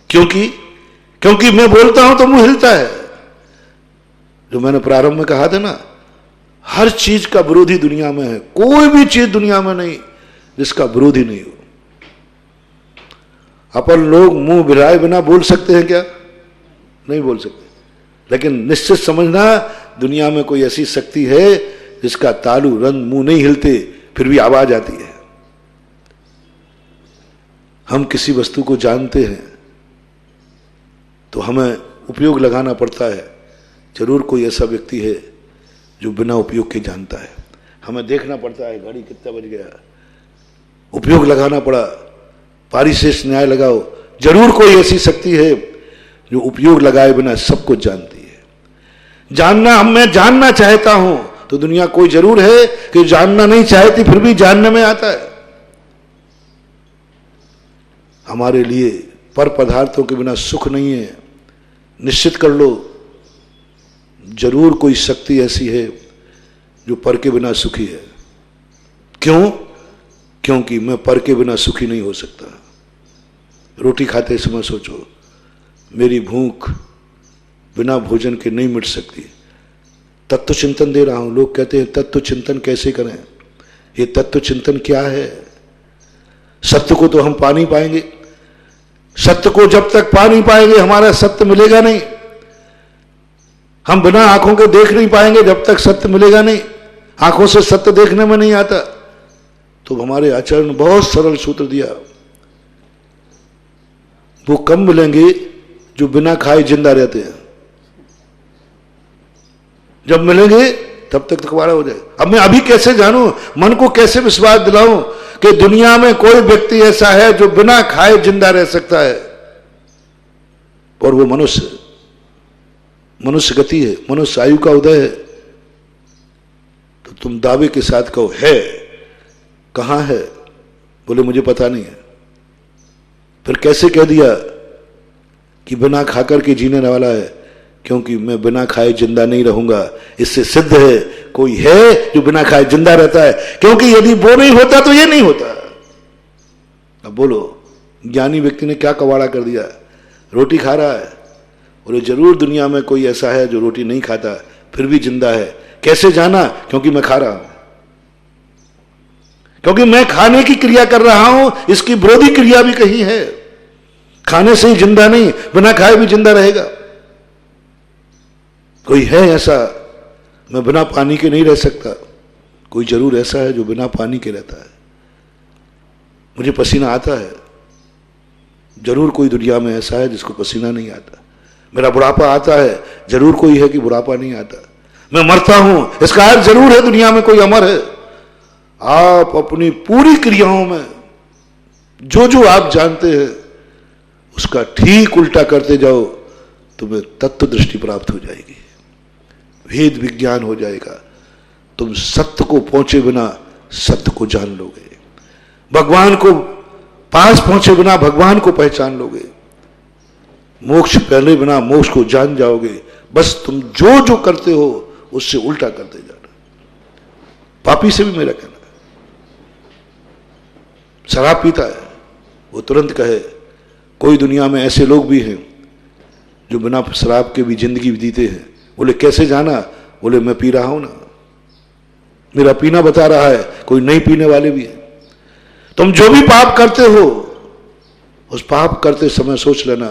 क्योंकि मैं बोलता हूं तो मुंह हिलता है। जो मैंने प्रारंभ में कहा था ना, हर चीज का विरोधी दुनिया में है। कोई भी चीज दुनिया में नहीं जिसका विरोधी नहीं हो। अपन लोग मुंह बिराए बिना बोल सकते हैं क्या? नहीं बोल सकते। लेकिन निश्चित समझना, दुनिया में कोई ऐसी शक्ति है जिसका तालू रंग मुंह नहीं हिलते फिर भी आवाज आती है। हम किसी वस्तु को जानते हैं तो हमें उपयोग लगाना पड़ता है। जरूर कोई ऐसा व्यक्ति है जो बिना उपयोग के जानता है। हमें देखना पड़ता है घड़ी कितना बज गया, उपयोग लगाना पड़ा, पारिशेष न्याय लगाओ। जरूर कोई ऐसी शक्ति है जो उपयोग लगाए बिना सब कुछ जानती है। जानना, मैं जानना चाहता हूं तो दुनिया कोई जरूर है कि जानना नहीं चाहती फिर भी जानने में आता है। हमारे लिए पर पदार्थों के बिना सुख नहीं है। निश्चित कर लो, जरूर कोई शक्ति ऐसी है जो पर के बिना सुखी है। क्यों? क्योंकि मैं पर के बिना सुखी नहीं हो सकता। रोटी खाते समय सोचो, मेरी भूख बिना भोजन के नहीं मिट सकती। तत्व चिंतन दे रहा हूं। लोग कहते हैं तत्व चिंतन कैसे करें? ये तत्व चिंतन क्या है? सत्य को तो हम पा नहीं पाएंगे। सत्य को जब तक पा नहीं पाएंगे हमारा सत्य मिलेगा नहीं। हम बिना आंखों के देख नहीं पाएंगे जब तक सत्य मिलेगा नहीं। आंखों से सत्य देखने में नहीं आता। तो हमारे आचार्य ने बहुत सरल सूत्र दिया, वो कम मिलेंगे जो बिना खाए जिंदा रहते हैं। जब मिलेंगे तब तक दोबारा हो जाए। अब मैं अभी कैसे जानूं, मन को कैसे विश्वास दिलाऊं कि दुनिया में कोई व्यक्ति ऐसा है जो बिना खाए जिंदा रह सकता है? और वो मनुष्य गति है, मनुष्य आयु का उदय है। तो तुम दावे के साथ कहो है, कहां है? बोले मुझे पता नहीं है। फिर कैसे कह दिया कि बिना खाकर के जीने वाला है? क्योंकि मैं बिना खाए जिंदा नहीं रहूंगा। इससे सिद्ध है कोई है जो बिना खाए जिंदा रहता है। क्योंकि यदि वो नहीं होता तो ये नहीं होता। अब बोलो, ज्ञानी व्यक्ति ने क्या कवाड़ा कर दिया? रोटी खा रहा है, बोले जरूर दुनिया में कोई ऐसा है जो रोटी नहीं खाता फिर भी जिंदा है। कैसे जाना? क्योंकि मैं खा रहा हूं। क्योंकि मैं खाने की क्रिया कर रहा हूं, इसकी विरोधी क्रिया भी कहीं है। खाने से ही जिंदा नहीं, बिना खाए भी जिंदा रहेगा। कोई है ऐसा, मैं बिना पानी के नहीं रह सकता? कोई जरूर ऐसा है जो बिना पानी के रहता है। मुझे पसीना आता है, जरूर कोई दुनिया में ऐसा है जिसको पसीना नहीं आता। मेरा बुढ़ापा आता है, जरूर कोई है कि बुढ़ापा नहीं आता। मैं मरता हूं, इसका अर्थ जरूर है दुनिया में कोई अमर है। आप अपनी पूरी क्रियाओं में जो जो आप जानते हैं उसका ठीक उल्टा करते जाओ, तुम्हें तत्व दृष्टि प्राप्त हो जाएगी, वेद विज्ञान हो जाएगा। तुम सत्य को पहुंचे बिना सत्य को जान लोगे, भगवान को पास पहुंचे बिना भगवान को पहचान लोगे, मोक्ष पहले बिना मोक्ष को जान जाओगे। बस तुम जो जो करते हो उससे उल्टा करते जाना। पापी से भी मेरा कहना है, शराब पीता है, वो तुरंत कहे, कोई दुनिया में ऐसे लोग भी हैं जो बिना शराब के भी जिंदगी जीते हैं। बोले कैसे जाना? बोले मैं पी रहा हूं ना, मेरा पीना बता रहा है। कोई नहीं पीने वाले भी हैं। तुम जो भी पाप करते हो उस पाप करते समय सोच लेना,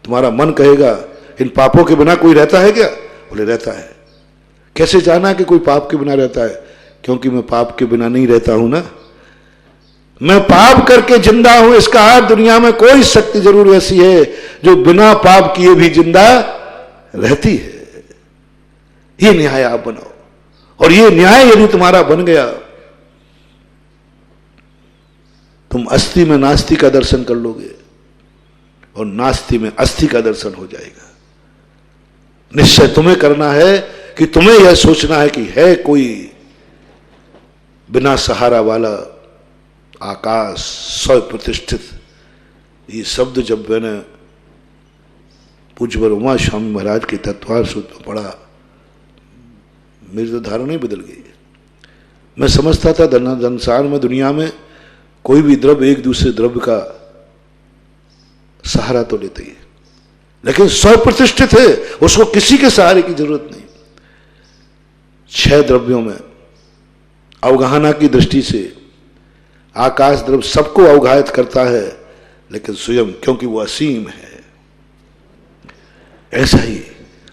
तुम्हारा मन कहेगा इन पापों के बिना कोई रहता है क्या? बोले रहता है। कैसे जाना कि कोई पाप के बिना रहता है? क्योंकि मैं पाप के बिना नहीं रहता हूं ना, मैं पाप करके जिंदा हूं। इसका अर्थ दुनिया में कोई शक्ति जरूर ऐसी है जो बिना पाप किए भी जिंदा रहती है। ये न्याय आप बनाओ, और ये न्याय यदि तुम्हारा बन गया, तुम अस्थि में नास्ति का दर्शन कर लोगे और नास्ति में अस्थि का दर्शन हो जाएगा। निश्चय तुम्हें करना है कि तुम्हें यह सोचना है कि है कोई बिना सहारा वाला आकाश, स्व प्रतिष्ठित। ये शब्द जब मैंने पूज्य उमा स्वामी महाराज के तत्वार सूत्र में पढ़ा, मेरी तो धारणा ही बदल गई। मैं समझता था संसार में, दुनिया में कोई भी द्रव्य एक दूसरे द्रव्य का सहारा तो लेते ही है, लेकिन स्व प्रतिष्ठित है, उसको किसी के सहारे की जरूरत नहीं। 6 द्रव्यों में अवगाहना की दृष्टि से आकाश द्रव्य सबको अवगाहित करता है, लेकिन स्वयं क्योंकि वो असीम है। ऐसा ही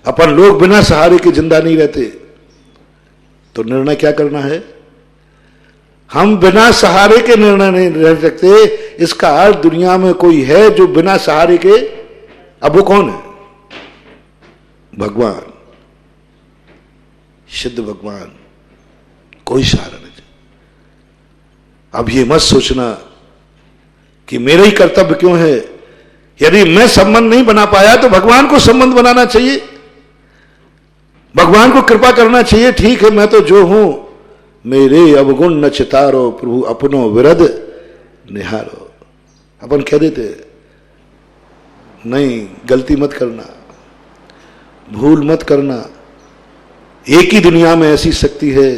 अपन लोग बिना सहारे के जिंदा नहीं रहते। तो निर्णय क्या करना है? हम बिना सहारे के निर्णय नहीं रह सकते। इसका अर्थ दुनिया में कोई है जो बिना सहारे के, अब वो कौन है? भगवान, सिद्ध भगवान, कोई सहारा नहीं। अब ये मत सोचना कि मेरा ही कर्तव्य क्यों है। यदि मैं संबंध नहीं बना पाया तो भगवान को संबंध बनाना चाहिए, भगवान को कृपा करना चाहिए। ठीक है, मैं तो जो हूं, मेरे अवगुण न चितारो प्रभु अपनो विरद निहारो। अपन कह देते नहीं, गलती मत करना, भूल मत करना। एक ही दुनिया में ऐसी शक्ति है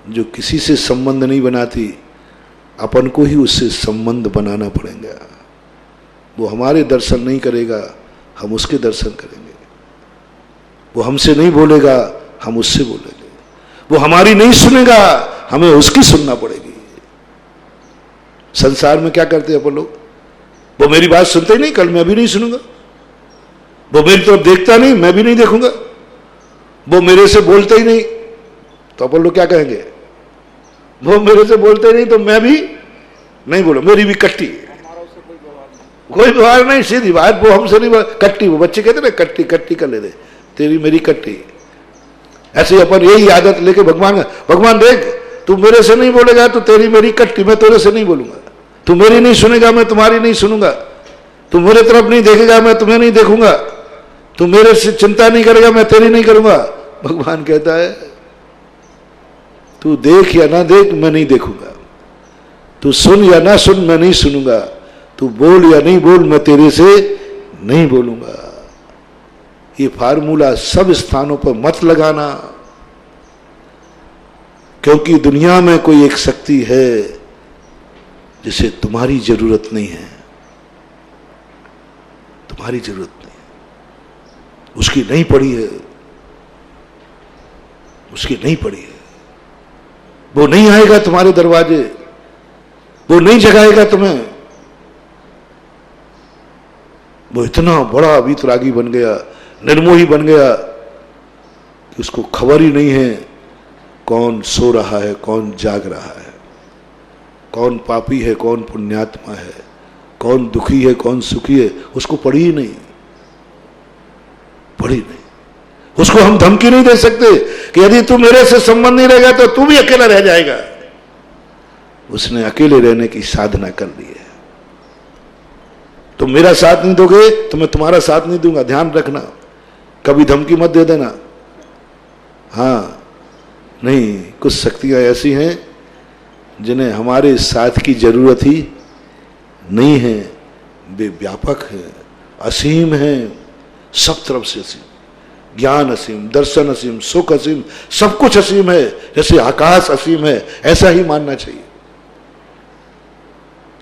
जो किसी से संबंध नहीं बनाती, अपन को ही उससे संबंध बनाना पड़ेगा। वो हमारे दर्शन नहीं करेगा, हम उसके दर्शन करेंगे। वो हमसे नहीं बोलेगा, हम उससे बोलेंगे। वो हमारी नहीं सुनेगा, हमें उसकी सुनना पड़ेगी। संसार में क्या करते हैं अपन लोग? वो मेरी बात सुनते ही नहीं, कल मैं भी नहीं सुनूंगा। वो मेरी तरफ देखता नहीं, मैं भी नहीं देखूंगा। वो मेरे से बोलते ही नहीं, तो अपन लोग क्या कहेंगे? वो मेरे से बोलते नहीं तो मैं भी नहीं बोलूं, मेरी भी कट्टी। कोई व्यवहार नहीं, सीधी बात। वो हमसे नहीं कट्टी, वो बच्चे कहते ना कट्टी कट्टी कर ले दे, तेरी मेरी कट्टी। ऐसे अपन यही आदत लेके भगवान देख, तू मेरे से नहीं बोलेगा तो तेरी मेरी कट्टी, मैं तेरे से नहीं बोलूंगा। तू मेरी नहीं सुनेगा, मैं तुम्हारी नहीं सुनूंगा। तू मेरे तरफ नहीं देखेगा, मैं तुम्हें नहीं देखूंगा। तू मेरे से चिंता नहीं करेगा, मैं तेरी नहीं करूंगा। भगवान कहता है तू देख या ना देख, मैं नहीं देखूंगा। तू सुन या ना सुन, मैं नहीं सुनूंगा। तू बोल या नहीं बोल, मैं तेरे से नहीं बोलूंगा। ये फार्मूला सब स्थानों पर मत लगाना, क्योंकि दुनिया में कोई एक शक्ति है जिसे तुम्हारी जरूरत नहीं है। तुम्हारी जरूरत नहीं है, उसकी नहीं पड़ी है, उसकी नहीं पड़ी है। वो नहीं आएगा तुम्हारे दरवाजे, वो नहीं जगाएगा तुम्हें। वो इतना बड़ा वीतरागी बन गया निर्मोही बन गया कि उसको खबर ही नहीं है कौन सो रहा है, कौन जाग रहा है, कौन पापी है, कौन पुण्यात्मा है, कौन दुखी है, कौन सुखी है, उसको पड़ी ही नहीं, पड़ी नहीं। उसको हम धमकी नहीं दे सकते कि यदि तू मेरे से संबंध नहीं रहेगा तो तू भी अकेला रह जाएगा। उसने अकेले रहने की साधना कर ली है। तुम मेरा साथ नहीं दोगे तो मैं तुम्हारा साथ नहीं दूंगा, ध्यान रखना, कभी धमकी मत दे देना। हाँ, नहीं, कुछ शक्तियां ऐसी हैं जिन्हें हमारे साथ की जरूरत ही नहीं है, वे व्यापक हैं, असीम हैं, सब तरफ से असीम, ज्ञान असीम, दर्शन असीम, सुख असीम, सब कुछ असीम है। जैसे आकाश असीम है, ऐसा ही मानना चाहिए।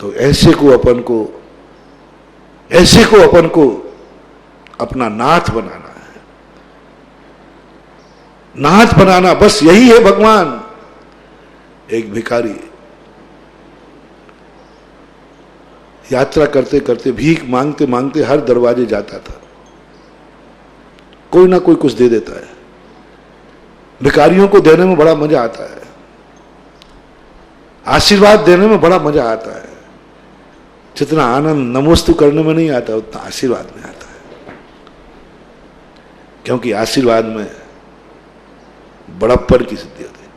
तो ऐसे को अपन को अपना नाथ बनाना है, नाथ बनाना, बस यही है भगवान। एक भिखारी यात्रा करते करते, भीख मांगते मांगते हर दरवाजे जाता था, कोई ना कोई कुछ दे देता है। भिखारियों को देने में बड़ा मजा आता है, आशीर्वाद देने में बड़ा मजा आता है। जितना आनंद नमोस्तु करने में नहीं आता उतना आशीर्वाद में आता है, क्योंकि आशीर्वाद में बड़प्पन की सिद्धि होती है।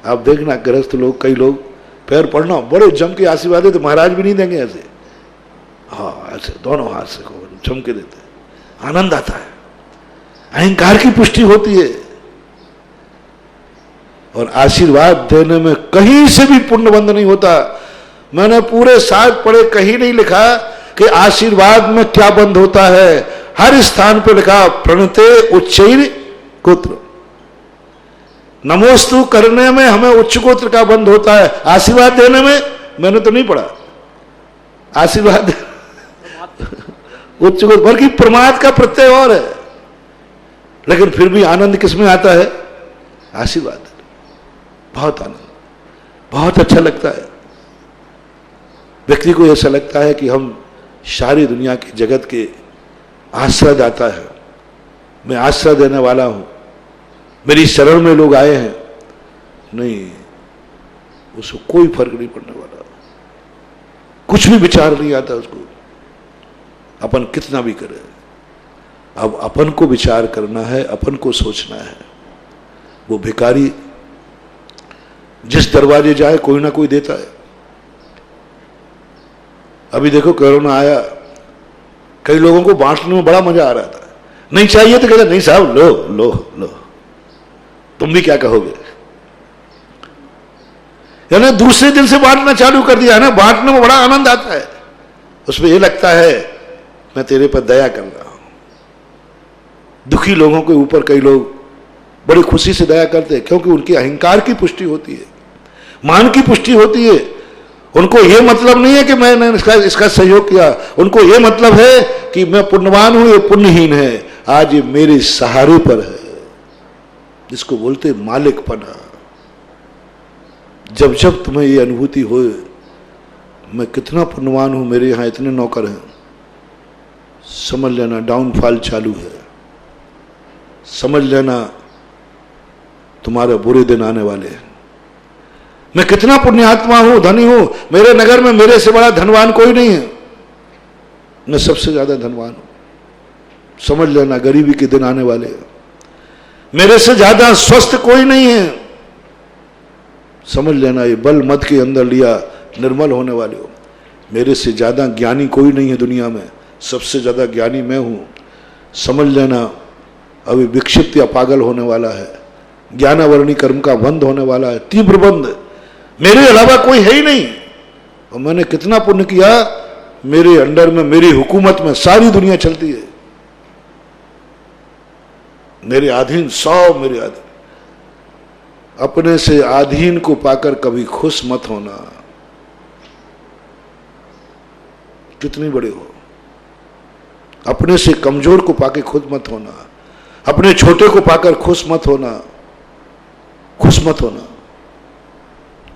आप देखना, गृहस्थ लोग, कई लोग पैर पड़ना बड़े जम के आशीर्वाद देते, महाराज भी नहीं देंगे ऐसे, हाँ ऐसे दोनों हाथ से जम के देते, आनंद आता है, अहंकार की पुष्टि होती है। और आशीर्वाद देने में कहीं से भी पुण्यबंध नहीं होता। मैंने पूरे साथ पढ़े, कहीं नहीं लिखा कि आशीर्वाद में क्या बंध होता है। हर स्थान पर लिखा प्रणते उच्चैर गोत्र, नमोस्तु करने में हमें उच्च गोत्र का बंध होता है। आशीर्वाद देने में मैंने तो नहीं पढ़ा आशीर्वाद उच्च गोत्र, बल्कि प्रमाद का प्रत्यय और है। लेकिन फिर भी आनंद किसमें आता है? आशीर्वाद। बहुत आनंद, बहुत अच्छा लगता है। व्यक्ति को ऐसा लगता है कि हम सारी दुनिया की जगत के आश्रय दाता है, मैं आश्रय देने वाला हूं, मेरी शरण में लोग आए हैं। नहीं, उसको कोई फर्क नहीं पड़ने वाला, कुछ भी विचार नहीं आता उसको, अपन कितना भी करे। अब अपन को विचार करना है, अपन को सोचना है। वो भिखारी जिस दरवाजे जाए कोई ना कोई देता है। अभी देखो कोरोना आया, कई लोगों को बांटने में बड़ा मजा आ रहा था। नहीं चाहिए तो कहते नहीं साहब लो लो लो, तुम भी क्या कहोगे। यानी दूसरे दिन से बांटना चालू कर दिया है ना। बांटने में बड़ा आनंद आता है, उसमें यह लगता है मैं तेरे पर दया कर रहा हूं। दुखी लोगों के ऊपर कई लोग बड़ी खुशी से दया करते हैं, क्योंकि उनकी अहंकार की पुष्टि होती है, मान की पुष्टि होती है। उनको यह मतलब नहीं है कि मैंने इसका सहयोग किया, उनको यह मतलब है कि मैं पुण्यवान हूं, ये पुण्यहीन है, आज ये मेरे सहारे पर है, जिसको बोलते मालिकपना। जब जब तुम्हें ये अनुभूति हो मैं कितना पुण्यवान हूं, मेरे यहां इतने नौकर हैं, समझ लेना डाउनफॉल चालू है, समझ लेना तुम्हारे बुरे दिन आने वाले हैं। मैं कितना पुण्यात्मा हूं, धनी हूं, मेरे नगर में मेरे से बड़ा धनवान कोई नहीं है, मैं सबसे ज्यादा धनवान हूं। समझ लेना गरीबी के दिन आने वाले हैं। मेरे से ज्यादा स्वस्थ कोई नहीं है, समझ लेना ये बल मत के अंदर लिया निर्मल होने वाले हो। मेरे से ज्यादा ज्ञानी कोई नहीं है दुनिया में, सबसे ज्यादा ज्ञानी मैं हूं। समझ लेना अभी विक्षिप्त या पागल होने वाला है, ज्ञानावरणी कर्म का बंध होने वाला है, तीव्र बंध, मेरे अलावा कोई है ही नहीं। और मैंने कितना पुण्य किया, मेरे अंडर में, मेरी हुकूमत में सारी दुनिया चलती है, मेरे अधीन, 100 मेरे अधीन। अपने से अधीन को पाकर कभी खुश मत होना, कितनी बड़े हो। अपने से कमजोर को पाकर खुद मत होना, अपने छोटे को पाकर खुश मत होना, खुश मत होना।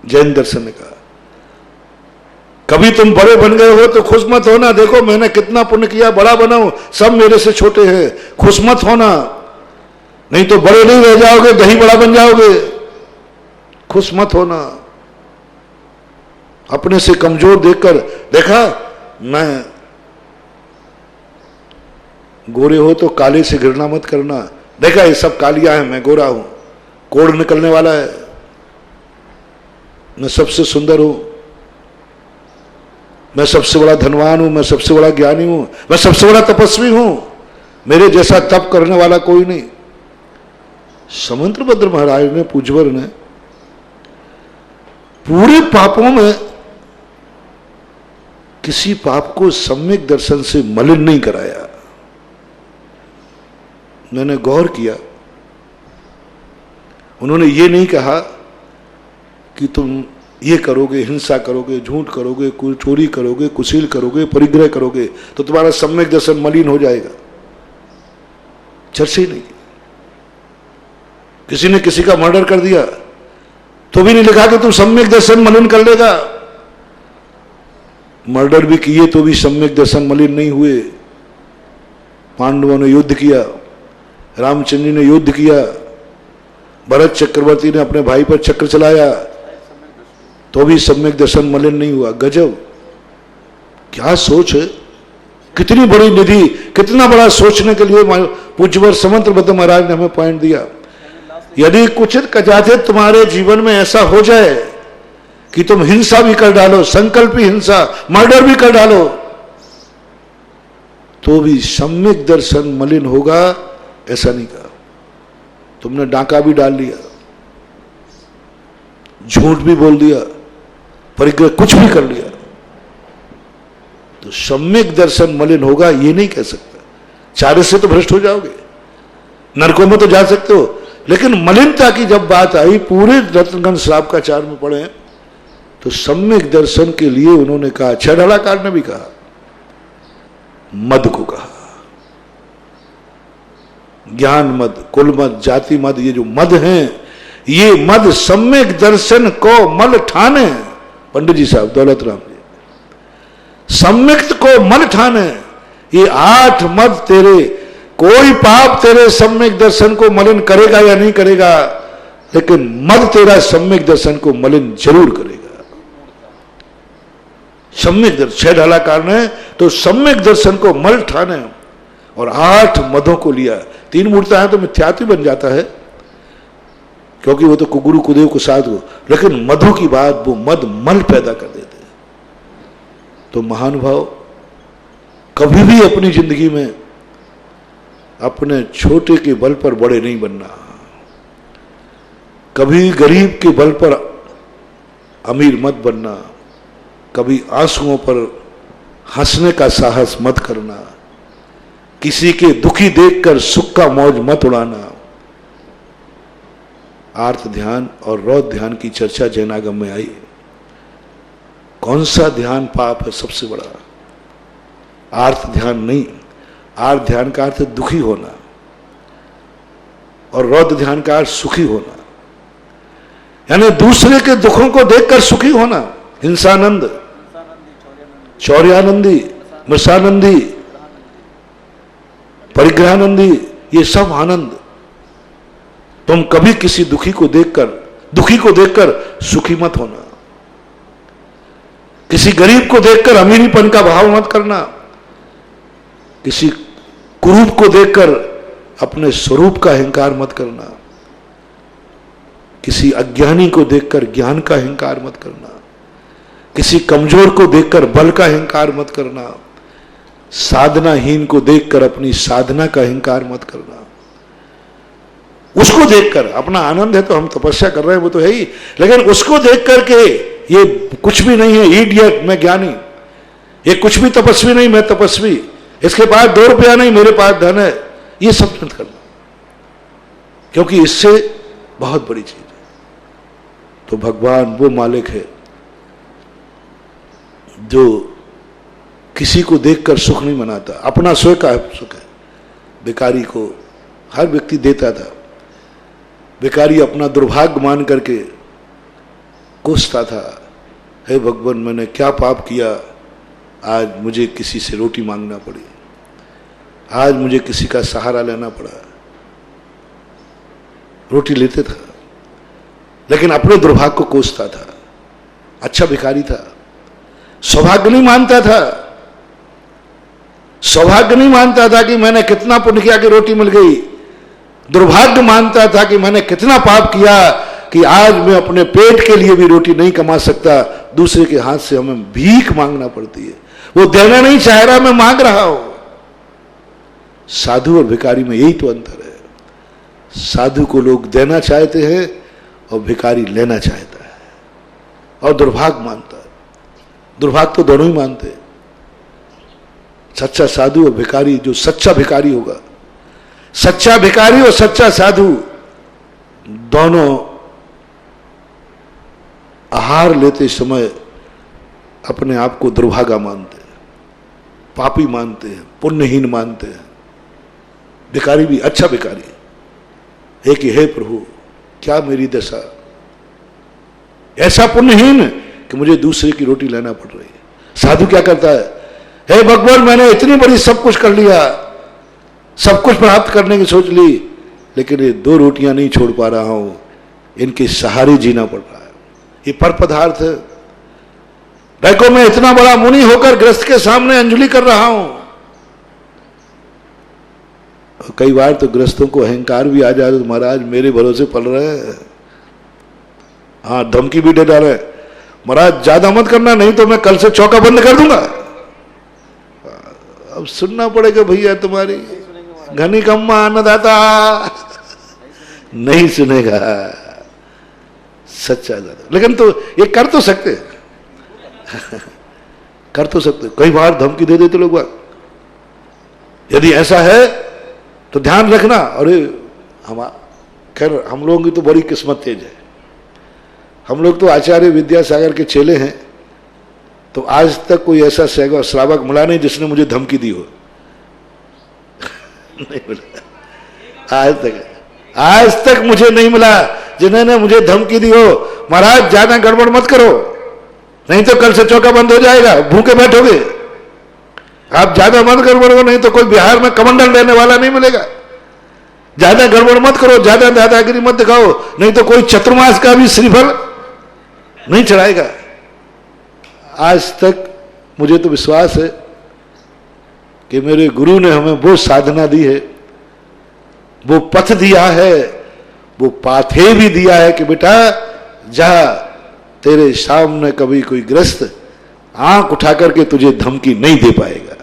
जैन दर्शन ने कहा कभी तुम बड़े बन गए हो तो खुश मत होना, देखो मैंने कितना पुण्य किया, बड़ा बना हूं, सब मेरे से छोटे हैं, खुश मत होना, नहीं तो बड़े नहीं रह जाओगे, दही बड़ा बन जाओगे। खुश मत होना। अपने से कमजोर देखकर, देखा मैं गोरे हो तो काले से घृणा मत करना, देखा ये सब कालियां हैं, मैं गोरा हूं, कोड़ निकलने वाला है, मैं सबसे सुंदर हूं, मैं सबसे बड़ा धनवान हूं, मैं सबसे बड़ा ज्ञानी हूं, मैं सबसे बड़ा तपस्वी हूं, मेरे जैसा तप करने वाला कोई नहीं। समंतभद्र महाराज ने, पूज्यवर ने पूरे पापों में किसी पाप को सम्यक दर्शन से मलिन नहीं कराया। मैंने गौर किया, उन्होंने ये नहीं कहा कि तुम ये करोगे, हिंसा करोगे, झूठ करोगे, चोरी करोगे, कुशील करोगे, परिग्रह करोगे तो तुम्हारा सम्यक दर्शन मलिन हो जाएगा, चर्चा ही नहीं। किसी ने किसी का मर्डर कर दिया तो भी नहीं लिखा कि तुम सम्यक दर्शन मलिन कर लेगा। मर्डर भी किए तो भी सम्यक दर्शन मलिन नहीं हुए। पांडवों ने युद्ध किया, रामचंद्र जी ने युद्ध किया, भरत चक्रवर्ती ने अपने भाई पर चक्र चलाया तो भी सम्यक दर्शन मलिन नहीं हुआ। गजब, क्या सोच है, कितनी बड़ी निधि, कितना बड़ा सोचने के लिए पूज्यवर समंतभद्र महाराज ने हमें पॉइंट दिया। यदि कुचित कदाचित तुम्हारे जीवन में ऐसा हो जाए कि तुम हिंसा भी कर डालो, संकल्पी हिंसा, मर्डर भी कर डालो, तो भी सम्यक दर्शन मलिन होगा, ऐसा नहीं कहा। तुमने डाका भी डाल लिया, झूठ भी बोल दिया, परिग्रह कुछ भी कर लिया, तो सम्यक दर्शन मलिन होगा ये नहीं कह सकता। चार्य से तो भ्रष्ट हो जाओगे, नरकों में तो जा सकते हो, लेकिन मलिनता की जब बात आई, पूरे रत्नगंज श्राप का चार में पढ़े तो सम्यक दर्शन के लिए उन्होंने कहा, छेड़ालाकार ने भी कहा, मद को कहा, ज्ञान मद, कुल मद, जाति मद, ये जो मद हैं, ये मद सम्यक दर्शन को मल ठाने। पंडित जी साहब, दौलत राम जी, सम्यक को मल ठाने, ये 8 मद तेरे, कोई पाप तेरे सम्यक दर्शन को मलिन करेगा या नहीं करेगा, लेकिन मद तेरा सम्यक दर्शन को मलिन जरूर करेगा। सम्यक दर्शन, छेड़ालाकार ने तो सम्यक दर्शन को मल ठाने और 8 मदों को लिया। 3 मूर्ता है तो मिथ्यात्व बन जाता है, क्योंकि वो तो कुगुरु कुदेव को साध हो, लेकिन मधु की बात, वो मद मल पैदा कर देते हैं। तो महानुभाव, कभी भी अपनी जिंदगी में अपने छोटे के बल पर बड़े नहीं बनना, कभी गरीब के बल पर अमीर मत बनना, कभी आंसुओं पर हंसने का साहस मत करना, किसी के दुखी देखकर सुख का मौज मत उड़ाना। आर्त ध्यान और रौद्र ध्यान की चर्चा जैनागम में आई। कौन सा ध्यान पाप है सबसे बड़ा? आर्त ध्यान नहीं। आर्त ध्यान का अर्थ दुखी होना और रौद्र ध्यान का अर्थ सुखी होना, यानी दूसरे के दुखों को देखकर सुखी होना। हिंसानंद, चौर्यानंदी, मृषानंदी, परिग्रहानंदी, ये सब आनंद। तुम कभी किसी दुखी को देखकर सुखी मत होना, किसी गरीब को देखकर अमीरीपन का भाव मत करना, किसी कुरूप को देखकर अपने स्वरूप का अहंकार मत करना, किसी अज्ञानी को देखकर ज्ञान का अहंकार मत करना, किसी कमजोर को देखकर बल का अहंकार मत करना, साधनाहीन को देखकर अपनी साधना का अहंकार मत करना। उसको देखकर, अपना आनंद है तो हम तपस्या कर रहे हैं, वो तो है ही, लेकिन उसको देख करके ये कुछ भी नहीं है, इडियट मैं ज्ञानी, ये कुछ भी तपस्वी नहीं मैं तपस्वी, इसके पास 2 रुपया नहीं मेरे पास धन है, ये सब मत करना, क्योंकि इससे बहुत बड़ी चीज है। तो भगवान वो मालिक है जो किसी को देखकर सुख नहीं मनाता, अपना स्वयं का सुख है। भिखारी को हर व्यक्ति देता था, भिखारी अपना दुर्भाग्य मान करके कोसता था, हे भगवान, मैंने क्या पाप किया, आज मुझे किसी से रोटी मांगना पड़ी, आज मुझे किसी का सहारा लेना पड़ा। रोटी लेते था लेकिन अपने दुर्भाग्य को कोसता था। अच्छा भिखारी था, सौभाग्य नहीं मानता था। सौभाग्य नहीं मानता था कि मैंने कितना पुण्य किया कि रोटी मिल गई। दुर्भाग्य मानता था कि मैंने कितना पाप किया कि आज मैं अपने पेट के लिए भी रोटी नहीं कमा सकता, दूसरे के हाथ से हमें भीख मांगना पड़ती है। वो देना नहीं चाह रहा, मैं मांग रहा हूं। साधु और भिखारी में यही तो अंतर है। साधु को लोग देना चाहते हैं और भिखारी लेना चाहता है और दुर्भाग्य मानता है। दुर्भाग्य तो दोनों ही मानते हैं। सच्चा साधु और भिखारी, जो सच्चा भिखारी होगा, सच्चा भिखारी और सच्चा साधु दोनों आहार लेते समय अपने आप को दुर्भागा मानते हैं, पापी मानते हैं, पुण्यहीन मानते हैं। भिखारी भी अच्छा भिखारी है कि हे प्रभु, क्या मेरी दशा, ऐसा पुण्यहीन कि मुझे दूसरे की रोटी लेना पड़ रही है। साधु क्या करता है, हे भगवान, मैंने इतनी बड़ी सब कुछ कर लिया, सब कुछ प्राप्त करने की सोच ली, लेकिन ये 2 रोटियां नहीं छोड़ पा रहा हूं, इनके सहारे जीना पड़ रहा है। ये पर पदार्थ है। देखो, मैं इतना बड़ा मुनि होकर गृहस्थ के सामने अंजलि कर रहा हूं। कई बार तो गृहस्थों को अहंकार भी आ जाए, तो महाराज मेरे भरोसे पल रहे हैं। हाँ, धमकी भी दे डाले, महाराज ज्यादा मत करना, नहीं तो मैं कल से चौका बंद कर दूंगा। अब सुनना पड़ेगा भैया तुम्हारी, घनी कम्मा अन्नदाता नहीं सुनेगा सच्चा दादा। लेकिन तो ये कर तो सकते कर तो सकते। कई बार धमकी दे देते लोग। यदि ऐसा है तो ध्यान रखना। अरे खैर, हम लोगों की तो बड़ी किस्मत तेज है। हम लोग तो आचार्य विद्यासागर के चेले हैं, तो आज तक कोई ऐसा श्रावक मिला नहीं जिसने मुझे धमकी दी हो। नहीं मिला आज तक मुझे नहीं मिला जिन्होंने मुझे धमकी दी हो, महाराज ज्यादा गड़बड़ मत करो, नहीं तो कल से चौका बंद हो जाएगा, भूखे बैठोगे। आप ज्यादा मत गड़बड़ करो, नहीं तो कोई बिहार में कमंडल लेने वाला नहीं मिलेगा। ज्यादा गड़बड़ मत करो, ज्यादा दादागिरी मत दिखाओ, नहीं तो कोई चतुर्मास का भी श्रीफल नहीं चढ़ाएगा। आज तक मुझे तो विश्वास है कि मेरे गुरु ने हमें वो साधना दी है, वो पथ दिया है, वो पाथे भी दिया है कि बेटा जा, तेरे सामने कभी कोई ग्रस्त आंख उठा करके तुझे धमकी नहीं दे पाएगा।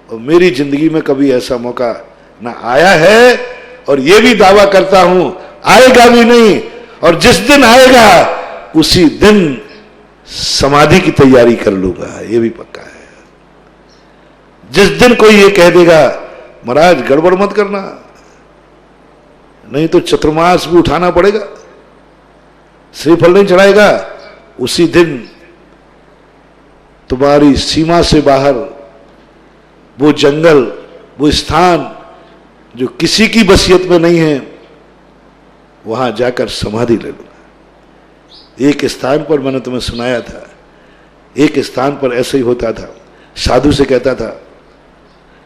और मेरी जिंदगी में कभी ऐसा मौका ना आया है, और ये भी दावा करता हूं आएगा भी नहीं। और जिस दिन आएगा उसी दिन समाधि की तैयारी कर लूंगा, ये भी पक्का है। जिस दिन कोई ये कह देगा महाराज गड़बड़ मत करना, नहीं तो चतुर्मास भी उठाना पड़ेगा, श्रीफल नहीं चढ़ाएगा, उसी दिन तुम्हारी सीमा से बाहर वो जंगल, वो स्थान जो किसी की बसियत में नहीं है, वहां जाकर समाधि ले लूंगा। एक स्थान पर मैंने तुम्हें सुनाया था, एक स्थान पर ऐसे ही होता था। साधु से कहता था,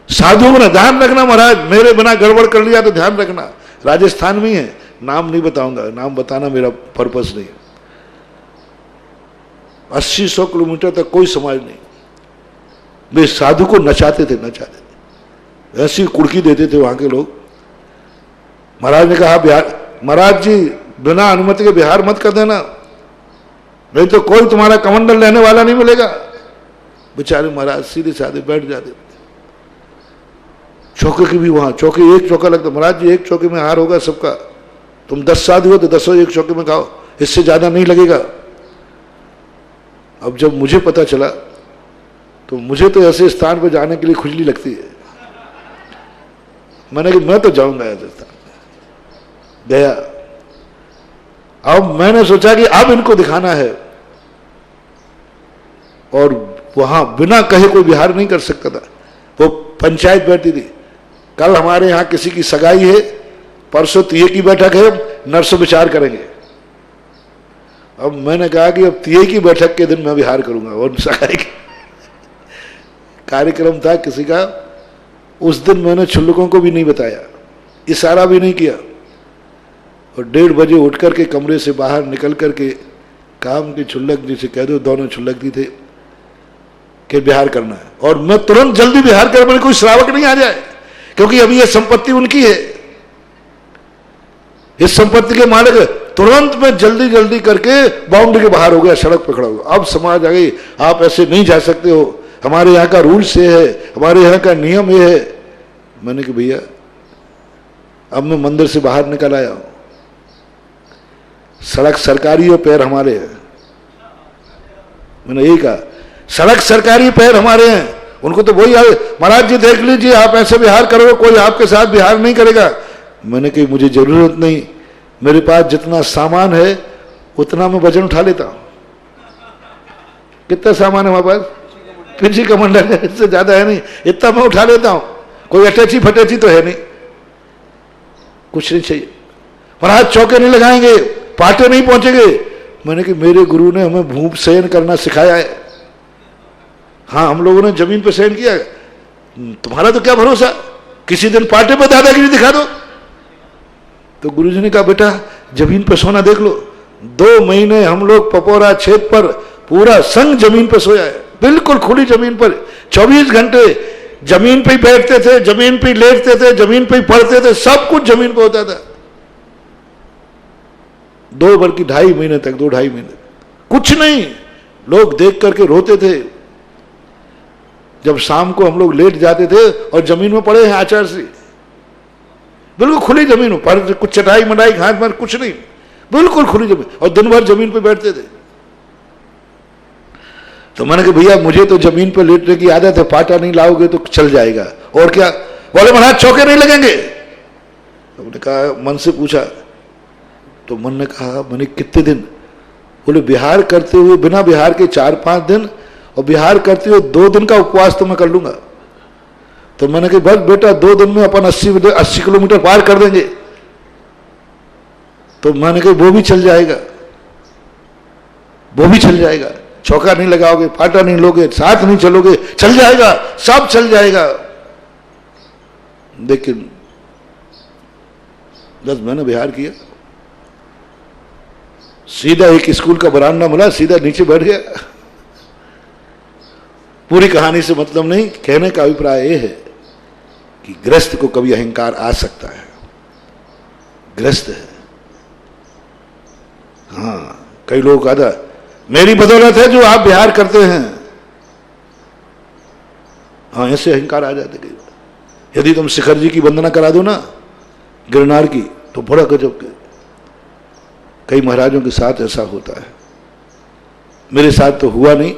साधुओं ने ध्यान रखना महाराज, मेरे बिना गड़बड़ कर लिया तो ध्यान रखना। राजस्थान में है, नाम नहीं बताऊंगा, नाम बताना मेरा पर्पस नहीं। 80-100 किलोमीटर तक कोई समाज नहीं। वे साधु को नचाते थे, ऐसी कुड़की देते थे वहां के लोग। महाराज ने कहा, बिहार महाराज जी बिना अनुमति के बिहार मत कर देना, नहीं तो कोई तुम्हारा कमंडल लेने वाला नहीं मिलेगा। बेचारे महाराज सीधे साधे बैठ जाते। चौके की भी वहां चौके, एक चौका लगता, महाराज जी एक चौके में हार होगा सबका, तुम 10 साधु हो तो 10 एक चौके में खाओ, इससे ज्यादा नहीं लगेगा। अब जब मुझे पता चला तो मुझे तो ऐसे स्थान पर जाने के लिए खुजली लगती है। मैंने कहा मैं तो जाऊंगा ऐसे स्थान, गया। अब मैंने सोचा कि अब इनको दिखाना है, और वहां बिना कहे कोई विहार नहीं कर सकता था। वो पंचायत बैठी थी, कल हमारे यहां किसी की सगाई है, परसों तीये की बैठक है, नरसों विचार करेंगे। अब मैंने कहा कि अब तिये की बैठक के दिन मैं विहार करूंगा, और सगाई कार्यक्रम था किसी का, उस दिन मैंने छुल्लकों को भी नहीं बताया, इशारा भी नहीं किया, और 1:30 बजे उठ करके कमरे से बाहर निकल करके काम की छुल्लक जी से कह दो, दोनों छुल्लक जी थे, कि बिहार करना है। और मैं तुरंत जल्दी बिहार कर, मैंने कोई श्रावक नहीं आ जाए, क्योंकि अभी यह संपत्ति उनकी है, इस संपत्ति के मालिक। तुरंत मैं जल्दी जल्दी करके बाउंड्री के बाहर हो गया, सड़क पे खड़ा हो गया। अब समाज आ गई, आप ऐसे नहीं जा सकते हो, हमारे यहाँ का रूल्स ये है, हमारे यहाँ का नियम ये है। मैंने कहा भैया अब मैं मंदिर से बाहर निकल आया हूं, सड़क सरकारी और पैर हमारे हैं। मैंने यही कहा, सड़क सरकारी पैर हमारे हैं। उनको तो वही महाराज जी देख लीजिए, आप ऐसे बिहार करोगे, कोई आपके साथ बिहार नहीं करेगा। मैंने कही मुझे जरूरत नहीं, मेरे पास जितना सामान है उतना मैं वजन उठा लेता हूं। कितना सामान है हमारे पास? पिंची कमंडल है, इससे ज्यादा है नहीं, इतना मैं उठा लेता हूं। कोई अटैची फटैची तो है नहीं, कुछ नहीं चाहिए। महाराज चौके नहीं लगाएंगे, पाटे नहीं पहुंचेंगे। मैंने कहा मेरे गुरु ने हमें भूप शयन करना सिखाया है। हाँ, हम लोगों ने जमीन पर शयन किया, तुम्हारा तो क्या भरोसा, किसी दिन पाटे पर दादागिरी दिखा दो। तो गुरुजी ने कहा बेटा जमीन पर सोना देख लो। 2 महीने हम लोग पपोरा क्षेत्र पर पूरा संघ जमीन पर सोया है, बिल्कुल खुली जमीन पर, 24 घंटे जमीन पे ही बैठते थे, जमीन पे ही लेटते थे, जमीन पे ही पढ़ते थे, सब कुछ जमीन पे होता था। 2 बल्कि 2.5 महीने तक, 2-2.5 महीने कुछ नहीं। लोग देख करके रोते थे। जब शाम को हम लोग लेट जाते थे और जमीन में पड़े हैं आचार से, बिल्कुल खुली जमीन पर, कुछ चटाई मंडाई घास मार कुछ नहीं, बिल्कुल खुली जमीन, और दिन भर जमीन पे बैठते थे। तो मैंने कहा भैया मुझे तो जमीन पे लेटने की आदत है, पाटा नहीं लाओगे तो चल जाएगा। और क्या? बोले महाराज चौके नहीं लगेंगे। तो मैंने कहा, मन से पूछा, तो मन ने कहा मैंने कितने दिन? बोले बिहार करते हुए, बिना बिहार के 4-5 दिन, और बिहार करते हुए 2 दिन का उपवास तो मैं कर लूंगा। तो मैंने कहा बस बेटा 2 दिन में अपन 80 किलोमीटर पार कर देंगे। तो मैंने कहा वो भी चल जाएगा, वो भी चल जाएगा। चौका नहीं लगाओगे, पाटा नहीं लोगे, साथ नहीं चलोगे, चल जाएगा, सब चल जाएगा। लेकिन बस मैंने बिहार किया, सीधा एक स्कूल का बरामदा मिला, सीधा नीचे बैठ गया। पूरी कहानी से मतलब नहीं, कहने का अभिप्राय यह है कि ग्रस्त को कभी अहंकार आ सकता है, ग्रस्त है। हाँ, कई लोग कहता मेरी बदौलत है जो आप बिहार करते हैं। हाँ, ऐसे अहंकार आ जाते कई बार। यदि तुम शिखर जी की वंदना करा दो ना, गिरनार की, तो बड़ा गजब के। कई महाराजों के साथ ऐसा होता है, मेरे साथ तो हुआ नहीं,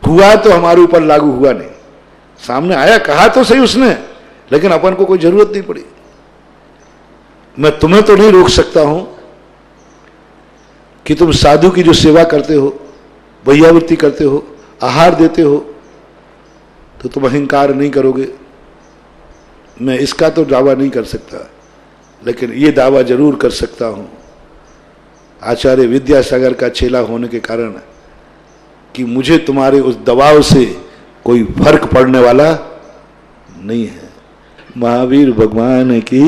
हुआ तो हमारे ऊपर लागू हुआ नहीं। सामने आया, कहा तो सही उसने, लेकिन अपन को कोई जरूरत नहीं पड़ी। मैं तुम्हें तो नहीं रोक सकता हूं कि तुम साधु की जो सेवा करते हो, वैयावृत्ति करते हो, आहार देते हो, तो तुम अहंकार नहीं करोगे। मैं इसका तो दावा नहीं कर सकता, लेकिन ये दावा जरूर कर सकता हूं आचार्य विद्यासागर का चेला होने के कारण कि मुझे तुम्हारे उस दबाव से कोई फर्क पड़ने वाला नहीं है। महावीर भगवान की